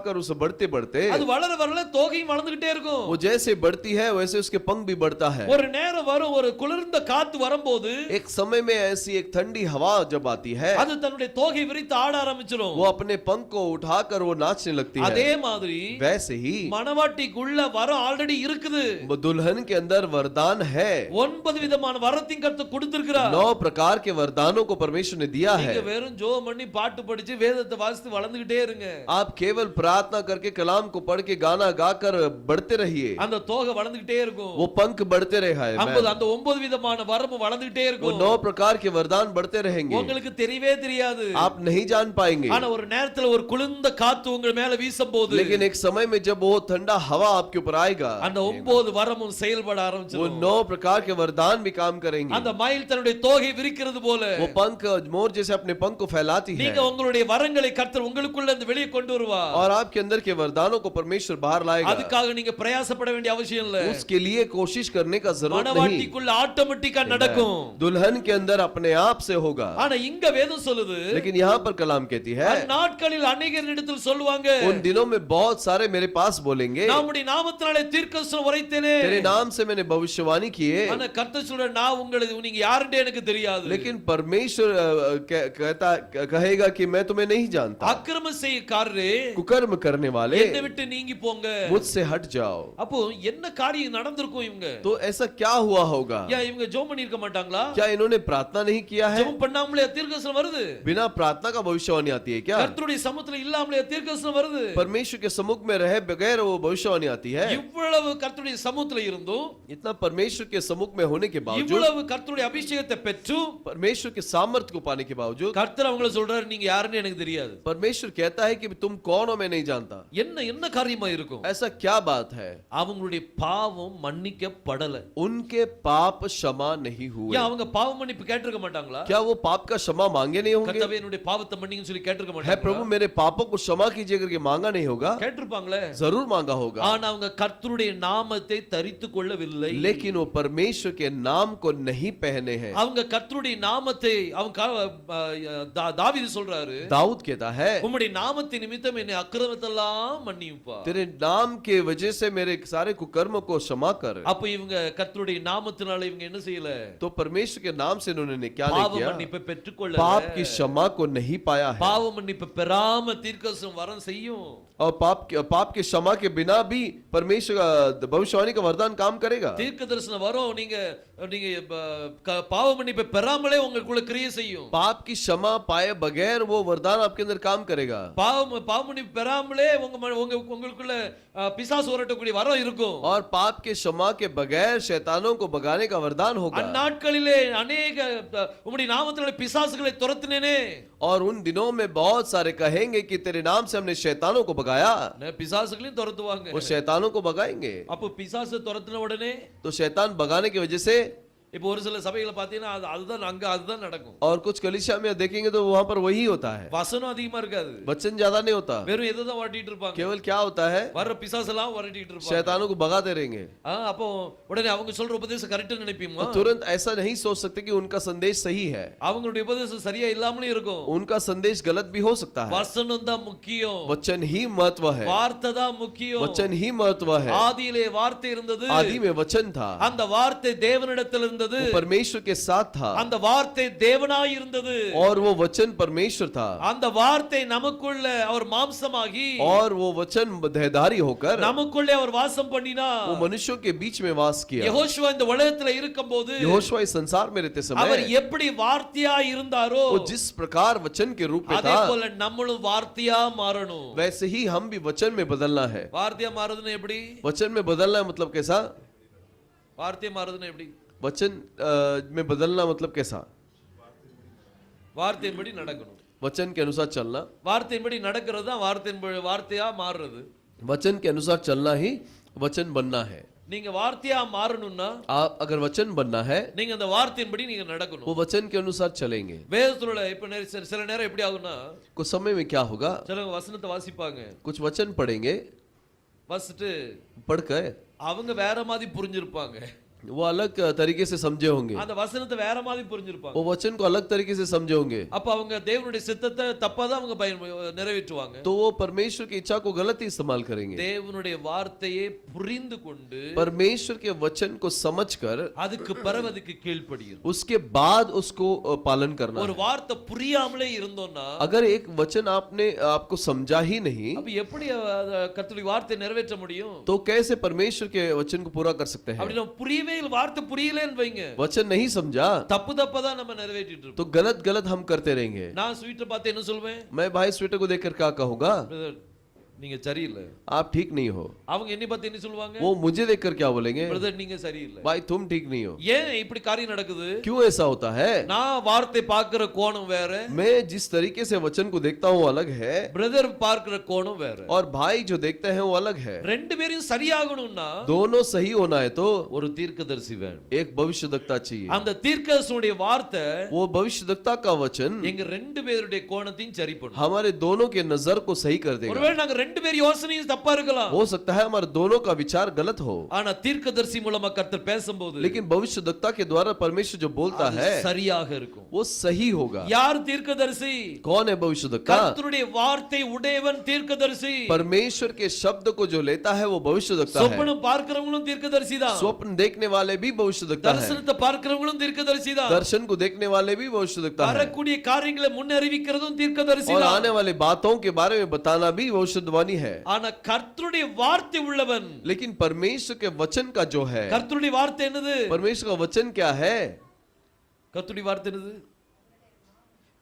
कर उसे बढ़ते बढ़ते அது வளர தோகையும் வளர்ந்துகிட்டே இருக்கும். वो जैसे बढ़ती है वैसे उसके पंख भी बढ़ता है। ஒரு நேரம் வரும், ஒரு குளிர்ந்த காத்து வரும்போது एक समय में ऐसी एक ठंडी हवा जब आती है, அது தன்னுடைய தோகை விரித்து ஆட ஆரம்பிச்சிரும். वो अपने पंख को उठाकर वो नाचने लगती है। அதே மாதிரி वैसे ही மணவாட்டிக்குள்ள வரம் ஆல்ரெடி இருக்குது. वो दुल्हन के अंदर वरदान है। 9 விதமான வரத்தையும் கர்த்தர் கொடுத்திருக்கிறார். 9 प्रकार के वरदानों को परमेश्वर ने दिया है। நீங்க வெறும் ஜெபம் பண்ணி பாட்டு படிச்சு வேதத்தை வாசித்து வளர்ந்துகிட்டே இருங்க. आप केवल प्रार्थना करके कलाम को पढ़ के गाना गाकर बढ़ते रहिए, அந்த தோகை வளர்ந்துகிட்டே இருக்கும். वो पंख बढ़ते रहे। அந்த 9 விதமான வரமும் வளர்ந்துகிட்டே वो இருக்கும். 9 प्रकार के वरदान बढ़ते रहेंगे। உங்களுக்கு தெரியவே தெரியாது. आप नहीं जान पाएंगे। ஆனா ஒரு நேரத்துல ஒரு குளிர்ந்த காத்து உங்க மேல வீசும்போது लेकिन एक समय में जब वो ठंडा हवा आपके ऊपर आएगा, அந்த 9 வரமும் செயல்பட वो ஆரம்பிச்சிடும். 9 प्रकार के वरदान भी काम करेंगे। அந்த மயில் தன்னுடைய தோகை விரிக்கிறது போல वो पंख मोर जैसे अपने पंख को फैलाती है, நீங்க உங்களுடைய வரங்களை கர்த்தர் உங்களுக்குள்ள இருந்து வெளியே கொண்டு வருவார். और आपके अंदर के वरदानों को परमेश्वर बाहर लाएगा। அதுக்காக நீங்க பிரயாசப்பட வேண்டிய அவசியம் இல்ல. उसके लिए कोशिश करने का जरूरत नहीं। மணவாட்டிக்குள்ள ஆட்டோமேட்டிக்கா நடக்கும். दुल्हन के अंदर अपने आप से होगा। ஆனா இங்க வேதம் சொல்லுது, लेकिन यहाँ पर कलाम कहती है, நாட்களில் अनेகரிடத்தில் சொல்லுவாங்க, उन दिनों में बहुत सारे मेरे पास बोलेंगे, நம்முடைய நாமத்தினாலே தீர்க்கதரிசனம் உரைத்தேனே, तेरे नाम से मैंने भविष्यवाणी किए। ஆனா கர்த்தர் சொல்ற நான் உங்களுக்கு நீங்க யாருன்னு எனக்கு தெரியாது. लेकिन परमेश्वर कहेगा कि मैं तुम्हें नहीं जानता। அக்கிரம செய்யக்காரரே, कुकर्म करने वाले, என்னை விட்டு நீங்கி போங்க. मुझसे हट जाओ। அப்போ என்ன காரியம் நடந்திருக்கும் இவங்க? तो ऐसा क्या हुआ होगा? ஏன் இவங்க ஜெபம் பண்ணி இருக்க மாட்டாங்களா? क्या इन्होंने प्रार्थना नहीं किया है? ஜெபம் பண்ணாமலே தீர்க்கதரிசனம் வருது. बिना प्रार्थना का भविष्यवाणी आती है क्या? கர்த்தருடைய சமூகத்துல இல்லாமலே தீர்க்கதரிசனம் வருது. परमेश्वर के सम्मुख में रहे बगैर वो भविष्यवाणी आती है। இவ்வளவு கர்த்தருடைய சமூகத்துல இருந்தும், इतना परमेश्वर के सम्मुख में होने के बावजूद, இவ்வளவு கர்த்தருடைய அபிஷேகத்தை பெற்று परमेश्वर के सामर्थ्य को पाने के बावजूद, கர்த்தர் அவங்கள சொல்றாரு நீங்க யாருன்னு எனக்கு தெரியாது. परमेश्वर कहता है कि तुम कौन हो मैं नहीं जानता। என்ன காரியமா இருக்கும்? ऐसा क्या बात है? அவங்களுடைய பாவம் மன்னிக்கப்படல. उनके पाप क्षमा नहीं हुए। ஏன் அவங்க பாவ மன்னிப்பு கேட்டிருக்க மாட்டாங்களா? क्या वो पाप का क्षमा मांगे नहीं होंगे? கர்த்தாவே என்னுடைய பாவத்தை மன்னிங்கன்னு சொல்லி கேட்டிருக்க है மாட்டாங்களா? प्रभु मेरे पापों को क्षमा कीजिए करके मांगा नहीं होगा? கேட்டிருப்பாங்களே. जरूर मांगा होगा। ஆனா அவங்க கர்த்தருடைய நாமத்தை தரித்துக் கொள்ளவில்லை. लेकिन वो परमेश्वर के नाम को नहीं पहने हैं। அவங்க கர்த்தருடைய நாமத்தை அவங்க தாவீது சொல்றாரு, दाऊद कहता है, உம்முடைய நாமத்தின் நிமித்தம் என்னை அக்கிரமத்தெல்லாம் மன்னியுப்பா. तेरे नाम के वजह से मेरे सारे कुकर्म को क्षमा कर। அப்ப இவங்க கர்த்தருடைய நாமத்தினால இவங்க என்ன செய்யல? तो परमेश्वर के नाम से उन्होंने क्या नहीं பாவ किया? மன்னிப்பை பெற்றுக்கொள்ள पाप की क्षमा को नहीं पाया है। பாவ மன்னிப்பு பெறாம தீர்க்கதரிசனம் வரம் செய்யும். और पाप के क्षमा के बिना भी परमेश्वर का भविष्यवाणी का वरदान काम करेगा। தீர்க்கதரிசனம் வரும், நீங்க நீங்க பாவ மன்னிப்பை பெறாமலே உங்களுக்குள்ள கிரியை செய்யும். पाप की क्षमा पाए बगैर वो वरदान आपके अंदर काम करेगा. பாவ மன்னிப்பு பெறாமலே உங்களுக்குள்ள பிசாசு ஓரட்டக்கூடிய வரம் இருக்கும். और पाप के क्षमा के बगैर शैतानों को भगाने का वरदान होगा. அந்நாட்களிலே अनेक உம்முடைய நாமத்தினாலே பிசாசுகளை துரத்தினேனே. और उन दिनों में बहुत सारे कहेंगे कि तेरे नाम से हमने शैतानों को भगाया. பிசாசுகளையும் துரத்துவாங்க. वो शैतानों को भगाएंगे. அப்ப பிசாசு துரத்தின உடனே तो शैतान भगाने की वजह से இப்போ ஒரு சில சபைகளை பார்த்தீங்கன்னா அதுதான் நடக்கும். और कुछ कलीसिया में देखेंगे तो वहां पर वही होता है. வசனம் அதிகமா இருக்காது. वचन ज्यादा नहीं होता. வெறும் எதுதான் வாட்டிட்டு இருப்பாங்க. केवल क्या होता है, வர பிசாசெல்லாம் வரட்டிட்டு இருப்பாங்க. शैतानों को भगाते रहेंगे. அப்போ உடனே அவங்க சொல்ற உபதேசம் கரெக்ட் நினைப்பீங்க. तुरंत ऐसा नहीं सोच सकते कि उनका संदेश सही है. அவங்களுடைய உபதேசம் சரியா இல்லாமலும் இருக்கும். उनका संदेश गलत भी हो सकता है. வசனம் தான் முக்கியம். वचन ही महत्व है. வார்த்தை தான் முக்கியம். वचन ही महत्व है. ஆதியிலே வார்த்தை இருந்தது. आदि में वचन था. அந்த வார்த்தை தேவனிடத்தில் இருந்தது. परमेश्वर के साथ था. அந்த வார்த்தை தேவனாய் இருந்தது. और वो वचन परमेश्वर था. அந்த வார்த்தை நமக்குள்ள அவர் மாம்சமாகி और वो वचन देहधारी होकर நமக்குள்ளே அவர் வாசம் பண்ணினா. वो मनुष्यों के बीच में वास किया. யெகோஷுவா இந்த உலகத்துல இருக்கும்போது यहोशुआ इस संसार में रहते அவர் समय எப்படி வார்த்தையாய் இருந்தாரோ वो जिस प्रकार वचन के रूप में அதே था, போல நம்மளும் வாर्तिया மாறணும். वैसे ही हम भी वचन में बदलना है. வார்த்தையா மாறுதுன்னா எப்படி? वचन में बदलना है मतलब कैसा? வார்த்தையா மாறுதுன்னா எப்படி? वचन में बदलना मतलब कैसा? வார்த்தையின்படி நடக்கணும். वचन के अनुसार चलना. வார்த்தையின்படி நடக்கிறது தான் வார்த்தையா மாறுறது. वचन के अनुसार चलना ही वचन बनना है. நீங்க வார்த்தையா மாறணும்னா अगर वचन बनना है நீங்க அந்த வார்த்தையின்படி நீங்க நடக்கணும். वो वचन के अनुसार चलेंगे. வேதத்துல இப்ப சில நேரம் எப்படி ஆகும்னா कुछ समय में क्या होगा, சிலவங்க வசனத்தை வாசிப்பாங்க. कुछ वचन पढ़ेंगे, வாசிட்டு पढ़कर அவங்க வேற மாதிரி புரிஞ்சிருப்பாங்க. वो अलग तरीके से समझे होंगे. அந்த வசனத்தை வேற மாதிரி புரிஞ்சிருப்பாங்க. वो वचन को अलग तरीके से समझे होंगे. அப்ப அவங்க தேவனுடைய சித்தத்தை தப்பா தான் அவங்க நிறைவேற்றுவாங்க. तो वो परमेश्वर की इच्छा को गलत ही इस्तेमाल करेंगे. தேவனுடைய வார்த்தையை புரிந்து கொண்டு परमेश्वर के वचन को समझकर அதுக்கு பிறகு அதுக்கு கீழ்ப்படியும். उसके बाद उसको पालन करना ஒரு है. வார்த்தை புரியாமலே இருந்தோம்னா अगर एक वचन आपने आपको समझा ही नहीं அப்ப எப்படி கர்த்தருடைய வார்த்தை நிறைவேற்ற முடியும்? तो कैसे परमेश्वर के वचन को पूरा कर सकते हैं? அப்படி நம்ம புரியவே வார்த்தை புரியலன்னு வைங்க, वचन नहीं समझा தப்பு தான் நம்ம நிறைவேற்றிட்டு இருப்போம். तो गलत गलत हम करते रहेंगे. நான் ஸ்வீட்டை பார்த்து என்ன சொல்வேன்? मैं भाई स्वेटर को देखकर क्या कहूंगा? Brother, நீங்க சரியில்லை. आप ठीक नहीं हो. அவங்க என்னை பார்த்து என்ன சொல்லுவாங்க? वो मुझे देखकर क्या बोलेंगे? பிரதர் நீங்க சரியில்லை. भाई तुम ठीक नहीं हो. ஏன் இப்படி காரியம் நடக்குது? क्यों ऐसा होता है? நான் வார்த்தை பார்க்கிற கோணம் வேற, मैं जिस तरीके से वचन को देखता हूँ अलग है, பிரதர் பார்க்கிற கோணம் வேற. और भाई जो देखते हैं वो अलग है. ரெண்டு பேரும் சரியாகணும்னா दोनों सही होना है तो ஒரு தீர்க்கதரிசி வேணும். एक भविष्यवक्ता चाहिए. அந்த தீர்க்கதரிசியுடைய வார்த்தை वो भविष्यवक्ता का वचन எங்க ரெண்டு பேருடைய கோணத்தையும் சரி பண்ணும். हमारे दोनों के नजर को सही कर देगा. ஒருவேளை நாங்க ரெண்டு பேர் யோசனையும் தப்பா இருக்கலாம். हो सकता है हमारे दोनों का विचार गलत हो, ஆனா தீர்க்கதரிசி மூலமா கர்த்தர் பேசும்போது लेकिन भविष्यवक्ता के द्वारा परमेश्वर जो बोलता அது है சரியாக இருக்கும். वो सही होगा. யார் தீர்க்கதரிசி? कौन है भविष्यवक्ता? கர்த்தருடைய வார்த்தை உடையவன் தீர்க்கதரிசி. परमेश्वर के शब्द को जो लेता है वो भविष्यवक्ता है. சொப்பனம் பார்க்கிறவங்களும் தீர்க்கதரிசி தான். स्वप्न देखने वाले भी भविष्यवक्ता है. தரிசனத்தை பார்க்கிறவங்களும் தீர்க்கதரிசி தான். दर्शन को देखने वाले भी भविष्यवक्ता है. வரக்கூடிய காரியங்களை முன்னறிவிக்கிறதும் தீர்க்கதரிசி और தான். आने वाली बातों के बारे में बताना भी भविष्यवाणी है. ஆனா கர்த்தருடைய வார்த்தை உள்ளவன். लेकिन परमेश्वर के वचन का जो है, கர்த்தருடைய வார்த்தை என்னது? परमेश्वर का वचन क्या है? கர்த்தருடைய வார்த்தை என்னது?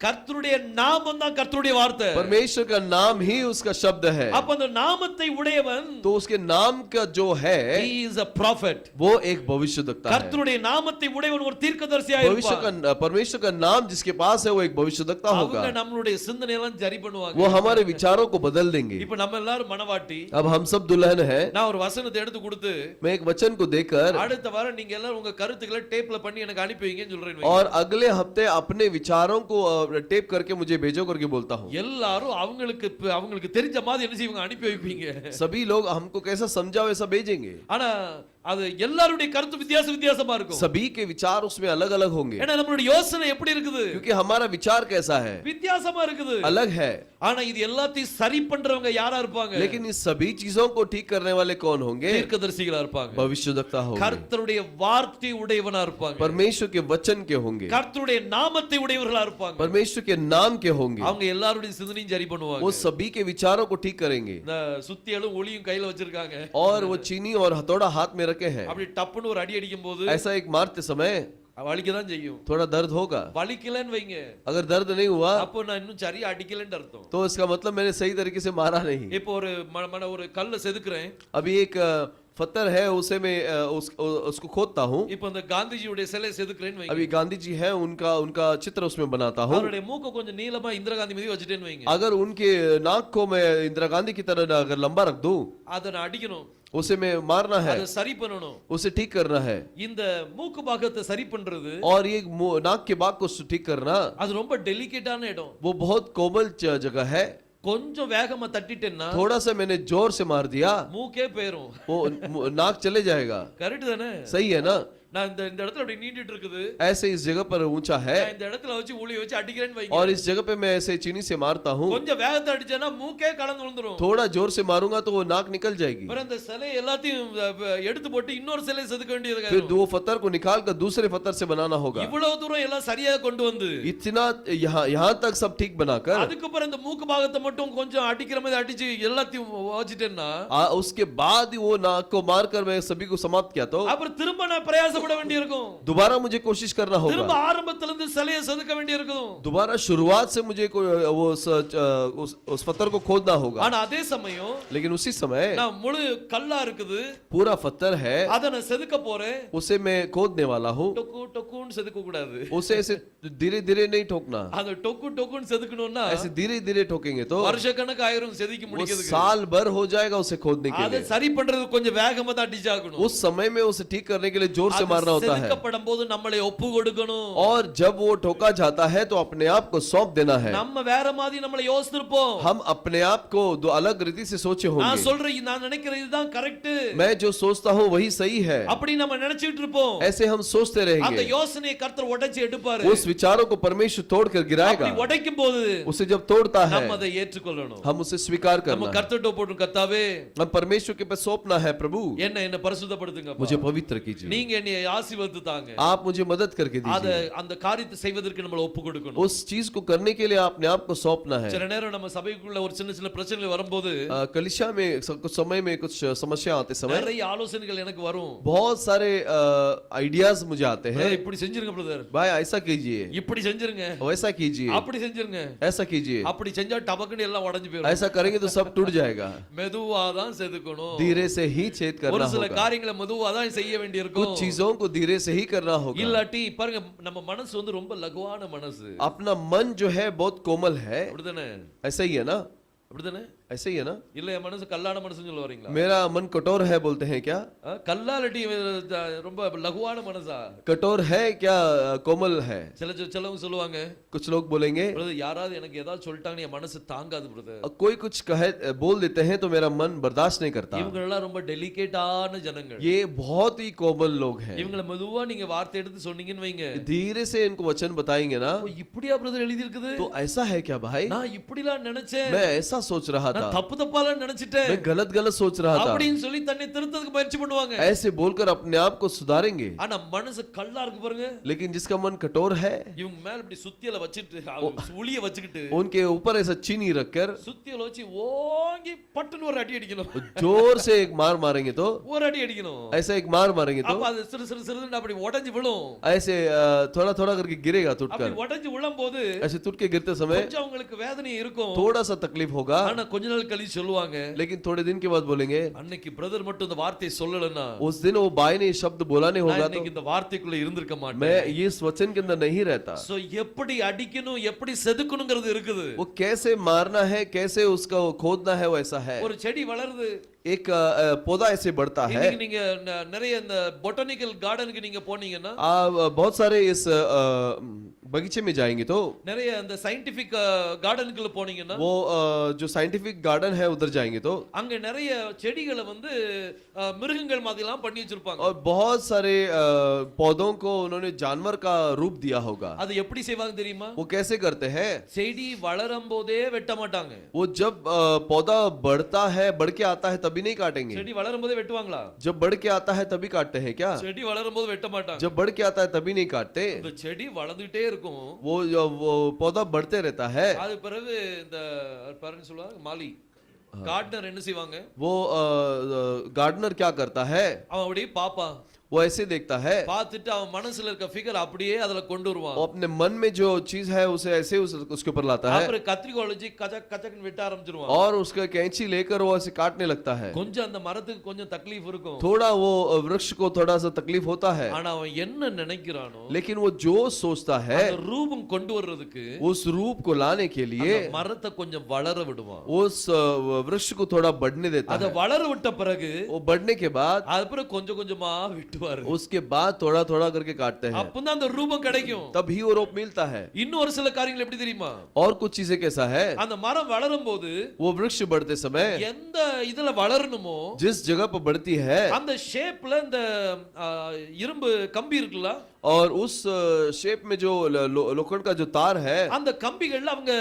கர்த்தருடைய நாமம் தான் கர்த்தருடைய வார்த்தை. परमेश्वर का नाम ही उसका शब्द है. அப்ப அந்த நாமத்தை உடையவன் तो उसके नाम का जो है he is a prophet. वो एक भविष्यवक्ता है. கர்த்தருடைய நாமத்தை உடையவன் ஒரு தீர்க்கதரிசியா भविष्य இருப்பான். का परमेश्वर का नाम जिसके पास है वो एक भविष्यवक्ता होगा. அவங்க நம்மளுடைய சிந்தனை எல்லாம் சரி பண்ணுவாங்க. वो हमारे विचारों को बदल देंगे. இப்ப நம்ம எல்லாரும் மனவாட்டி. अब हम सब दुल्हन हैं. நான் ஒரு வசனத்தை எடுத்து கொடுத்து मैं एक वचन को देकर அடுத்த வாரம் நீங்க எல்லாரும் உங்க கருத்துக்களை டேப்ல பண்ணி எனக்கு அனுப்பி வைங்கன்னு சொல்றேன். और अगले हफ्ते अपने विचारों को टेप करके मुझे भेजो करके बोलता हूँ. எல்லாரும் அவங்களுக்கு தெரிஞ்ச மாதிரி என்ன செய்வீங்க? அனுப்பி வைப்பீங்க. सभी लोग हमको कैसा समझाओ वैसा भेजेंगे. ஆனா அது எல்லாருடைய கருத்து வித்தியாசமா இருக்கும். सभी के विचार उसमें अलग अलग होंगे. ஏன்னா நம்மளுடைய யோசனை எப்படி இருக்குது? क्योंकि हमारा विचार कैसा है, வித்தியாசமா இருக்குது, अलग है. ஆனா இது எல்லாத்தையும் சரி பண்றவங்க யாரா இருப்பாங்க? लेकिन इस सभी चीजों को ठीक करने वाले कौन होंगे? தீர்க்கதரிசிகளா இருப்பாங்க. भविष्यवक्ता होंगे. கர்த்தருடைய வார்த்தை உடையவனா இருப்பாங்க. परमेश्वर के वचन के होंगे. கர்த்தருடைய நாமத்தை உடையவர்களா இருப்பாங்க. परमेश्वर परमेश्वर के नाम के होंगे அவங்க எல்லாருடைய சிந்தனையும் சரி பண்ணுவாங்க. वो सभी के विचारों को ठीक करेंगे இந்த சுத்தியலும் ஒளியும் கையில வச்சிருக்காங்க. और वो चीनी और हथौड़ा हाथ में रखे हैं அப்படி டப்புன்னு ஒரு அடி அடிக்கும் போது ऐसा एक मारते समय வலிக்க தான் செய்யும். थोड़ा दर्द होगा வலிக்கலன்னு வைங்க, अगर दर्द नहीं हुआ அப்போ நான் இன்னும் சரியா அடிக்கலன்னு அர்த்தம். तो इसका मतलब मैंने सही तरीके से मारा नहीं இப்போ ஒரு கல்ல செதுக்குறேன். अभी एक पत्थर है उसे मैं उसको खोदता हूँ இப்போ அந்த காந்திஜியுடைய சிலை செதுக்குறேன்னு வைங்க. अभी गांधी जी है उनका चित्र उसमें बनाता हूँ அவருடைய மூக்கு கொஞ்சம் நீளமா இந்திரா காந்தி மீது வச்சிட்டேன்னு வைங்க. अगर उनके नाक को मैं इंदिरा गांधी की तरह अगर लंबा रख दूं அதை நான் அடிக்கணும், उसे मैं मारना है அதை சரி பண்ணணும். उसे ठीक करना है இந்த மூக்கு பாகத்தை சரி பண்றது और ये नाक के भाग को ठीक करना அது ரொம்ப டெலிகேட்டான இடம். वो बहुत कोमल जगह है கொஞ்சம் வேகமா தட்டிட்டேன்னா थोड़ा सा मैंने जोर से मार दिया மூக்கே போயிரும். वो नाक चले जाएगा கரெக்ட் தானே? सही है ना நான் இந்த இடத்துல அப்படி நீண்டிட்டு இருக்குது, ऐसे इस जगह पर ऊंचा है நான் இந்த இடத்துல வச்சு ஊளி வச்சு அடிக்கிறேன்னு வைங்க. और इस जगह पे मैं ऐसे चीनी से मारता हूँ கொஞ்சம் வேகத்தை அடிச்சேன்னா மூக்கே கலந்து விழுந்துரும். थोड़ा जोर से मारूंगा तो वो नाक निकल जाएगी அப்புறம் அந்த சிலை எல்லாத்தையும் எடுத்து போட்டு இன்னொரு சிலை செதுக்க வேண்டியது. फिर दो पत्थर को निकाल कर दूसरे पत्थर से बनाना होगा இவ்வளவு தூரம் எல்லாம் சரியா கொண்டு வந்து इतना यहाँ तक सब ठीक बनाकर அதுக்கப்புறம் இந்த மூக்கு பாகத்தை மட்டும் கொஞ்சம் அடிக்கிற மாதிரி அடிச்சு எல்லாத்தையும் வச்சிட்டேன்னா उसके बाद वो नाक को मारकर मैं सभी को समाप्त किया तो அப்புறம் திரும்ப நான் பிரயாசப்பட வேண்டியிருக்கும். दोबारा मुझे कोशिश करना திரும்ப होगा ஆரம்பத்துல இருந்து சிலையை செதுக்க வேண்டியிருக்கும். दोबारा शुरुआत से मुझे वो उस पत्थर को खोदना होगा ஆனா அதே சமயம் लेकिन उसी समय நான் முழு கல்லா இருக்குது, पूरा पत्थर है அத நான் செதுக்க போறேன். उसे मैं खोदने वाला हूँ டொக்கு டொக்குன்னு செதுக்க கூடாது. उसे ऐसे धीरे धीरे नहीं ठोकना அது டொக்கு டொக்குன்னு செதுக்கணும்னா ऐसे धीरे धीरे ठोकेंगे तो வருஷக்கணக்கு ஆயிரும் செதுக்கி वो முடிக்கிறதுக்கு. साल भर हो जाएगा उसे खोदने के அதை लिए சரி பண்றது கொஞ்சம் வேகமா தான் அடிச்சாகணும். उस समय में उसे ठीक करने के लिए जोर से मारना होता है செதுக்கப்படும் போது நம்மளை ஒப்பு கொடுக்கணும். और जब वो ठोका जाता है तो अपने आप को सौंप देना है நம்ம வேற மாதிரி நம்மளை யோசிச்சிருப்போம். हम अपने आप को दो अलग रीति से सोचे நான் होंगे சொல்றேன் நான் நினைக்கிறேன் இதுதான் கரெக்ட், मैं जो सोचता हूँ वही सही है அப்படி நம்ம நினைச்சிட்டு இருப்போம். ऐसे हम सोचते அந்த रहेंगे யோசனையை கர்த்தர் உடைச்சு எடுப்பாரு. उस विचारों को परमेश्वर तोड़कर गिराएगा அப்படி உடைக்கும் போது उसे जब तोड़ता है நம்ம அதை ஏற்றுக்கொள்ளணும். हम उसे स्वीकार நம்ம करना है கர்த்தர்ட்ட போட்டு கர்த்தாவே हम परमेश्वर के पास सौंपना है प्रभु என்ன பரிசுத்தப்படுத்துங்க, मुझे पवित्र कीजिए நீங்க என்னை ஆசீர்வதித்து தாங்க. आप मुझे मदद करके அத दीजिए அந்த காரியத்தை செய்வதற்கு நம்மள ஒப்பு கொடுக்கணும். उस चीज को करने के लिए अपने आप को सौंपना है சில நேரம் நம்ம சபைக்குள்ள ஒரு சின்ன சின்ன பிரச்சனைகள் வரும்போது कलिशा में कुछ समय में कुछ समस्या आते समय நிறைய ஆலோசனைகள் எனக்கு வரும். बहुत सारे आइडियाज मुझे आते हैं இப்படி செஞ்சிருங்க பிரதர், भाई ऐसा कीजिए இப்படி செஞ்சிருங்க, वैसा कीजिए அப்படி செஞ்சிருங்க. ऐसा कीजिए அப்படி செஞ்சா டபக்குன்னு எல்லாம் உடைஞ்சு போயிடும். ऐसा करेंगे तो सब टूट जाएगा மெதுவா தான் செதுக்கணும். धीरे से ही छेद ஒரு करना சில होगा காரியங்களை மெதுவா தான் செய்ய வேண்டியிருக்கும். कुछ चीजों को धीरे से ही करना होगा இல்லாட்டி பாருங்க நம்ம மனசு வந்து ரொம்ப லகுவான மனசு. अपना मन जो है बहुत कोमल है அப்படிதானே? ऐसा ही है ना அப்படிதானே? ऐसे ही है ना இல்ல என் மனசு கல்லான மனசுன்னு சொல்ல வரீங்களா? मेरा मन कठोर है बोलते हैं क्या கல்லாலட்டி ரொம்ப லகுவான மனசா? कठोर है क्या कोमल है சிலவங்க சொல்லுவாங்க, कुछ लोग बोलेंगे பிரதர் யாராவது எனக்கு ஏதாவது சொல்லிட்டாங்க என் மனசு தாங்காது பிரதர். कोई कुछ कहे बोल देते हैं तो मेरा मन बर्दाश्त नहीं करता இவங்க எல்லாம் ரொம்ப டெலிகேட்டான ஜனங்கள். ये बहुत ही कोमल लोग हैं இவங்கள மெதுவா நீங்க வார்த்தை எடுத்து சொன்னீங்கன்னு வைங்க, धीरे से इनको वचन बताएंगे ना ஓ, இப்படியா பிரதர் எழுதி இருக்குது, तो ऐसा है क्या भाई நான் இப்படிலாம் நினைச்சேன், मैं ऐसा सोच रहा था நான் தப்பு தப்பாலாம் நினைச்சிட்டேன் मैं गलत गलत सोच रहा था அப்படின்னு சொல்லி தன்னை திருத்ததுக்கு முயற்சி பண்ணுவாங்க. ऐसे बोलकर अपने आप को सुधारेंगे ஆனா மனசு கல்லா இருக்கு பாருங்க, लेकिन जिसका मन कठोर है இவங்க மேல இப்படி சுத்தியல வச்சிட்டு உளிய வச்சுக்கிட்டு उनके ऊपर ऐसा चीनी रखकर சுத்தியல வச்சு ஓங்கி பட்டுன்னு ஒரு அடி அடிக்கணும். जोर से एक मार मारेंगे तो ஒரு அடி அடிக்கணும். ऐसा एक मार मारेंगे तो அப்ப அது சிறு சிறு சிறுன்னு அப்படி உடைஞ்சு விழும். ऐसे थोड़ा थोड़ा करके गिरेगा அப்படி टूटकर உடைஞ்சு விழும்போது ऐसे टूट के गिरते समय கொஞ்சம் உங்களுக்கு வேதனை இருக்கும். थोड़ा सा तकलीफ होगा ஆனா கொஞ்ச நாள் கழிச்சு சொல்லுவாங்க, लेकिन थोड़े दिन के बाद बोलेंगे அன்னைக்கு பிரதர் மட்டும் இந்த வார்த்தையை சொல்லலன்னா उस दिन वो भाई ने ये शब्द बोला नहीं நான் होगा तो இன்னைக்கு இந்த வார்த்தைக்குள்ள இருந்திருக்க மாட்டேன். मैं इस वचन के अंदर नहीं रहता சோ எப்படி அடிக்கணும் எப்படி செதுக்கணும்ங்கிறது இருக்குது. वो कैसे मारना है कैसे उसका वो खोदना है वो ऐसा है ஒரு செடி வளருது, एक पौधा ऐसे बढ़ता है இன்னைக்கு நீங்க நிறைய இந்த பொட்டானிக்கல் கார்டனுக்கு நீங்க போனீங்கன்னா आप बहुत सारे इस बगीचे में जाएंगे तो நிறைய அந்த சயின்டிபிக் கார்டனுக்குள்ள போனீங்கன்னா वो जो साइंटिफिक गार्डन है उधर जाएंगे तो அங்க நிறைய செடிகளை வந்து மிருகங்கள் மாதிரிலாம் பண்ணி வச்சிருப்பாங்க. और बहुत सारे पौधों को उन्होंने जानवर का रूप दिया होगा அது எப்படி செய்வாங்க தெரியுமா? वो कैसे करते हैं செடி வளரும் போதே வெட்ட மாட்டாங்க. वो जब पौधा बढ़ता है बढ़ के आता है तभी तभी नहीं काटेंगे। செடி வளரும் போதே வெட்டுவாங்களா? जब बढ़ के आता है तभी काटते हैं क्या? செடி வளரும் போது வெட்ட மாட்டாங்க. जब बढ़ के आता है तभी नहीं काटते। இந்த செடி வளர்ந்துட்டே இருக்கும். वो पौधा बढ़ते रहता है। அது பிறகு இந்த பாருங்க சொல்லுவாங்க மாலி கார்டனர் என்ன செய்வாங்க? वो गार्डनर क्या करता है? அவன் அப்படியே பாப்பான். वो ऐसे देखता है, பார்த்துட்டு அவன் மனசுல இருக்க ஃபிகர் அப்படியே அதுல கொண்டு வருவான். वो अपने मन में जो चीज है उसे ऐसे उसके ऊपर लाता है அப்புறம் கத்திரிக்கோல் வச்சு கச்சக் கச்சக்னு வெட்ட ஆரம்பிச்சிருவான். और उसका कैंची लेकर वो ऐसे काटने लगता है। கொஞ்சம் அந்த மரத்துக்கு கொஞ்சம் தக்லீஃப் இருக்கும். थोड़ा वो वृक्ष को थोड़ा सा तकलीफ होता है, ஆனா அவன் என்ன நினைக்கிறானோ लेकिन वो जो सोचता है அந்த ரூபம் கொண்டு வர்றதுக்கு उस रूप को लाने के लिए அந்த மரத்தை கொஞ்சம் வளர விடுவான். उस वृक्ष को थोड़ा बढ़ने देता அத है। வளர விட்ட பிறகு वो बढ़ने के बाद அப்புறம் கொஞ்சம் கொஞ்சமா வெட்டுவாரு. उसके बाद थोड़ा थोड़ा करके काटते हैं, அப்பதான் அந்த ரூபம் கிடைக்கும். तभी वो रोप मिलता है। இன்னும் ஒரு சில காரியங்கள் எப்படி தெரியுமா? और कुछ चीजें कैसा है, அந்த மரம் வளரும் போது वो वृक्ष बढ़ते समय எந்த இதுல வளரணுமோ जिस जगह पर बढ़ती है அந்த ஷேப்ல இந்த இரும்பு கம்பி இருக்குல்ல, और उस शेप में जो लोखंड का जो तार है, அந்த கம்பிகள்ல அவங்க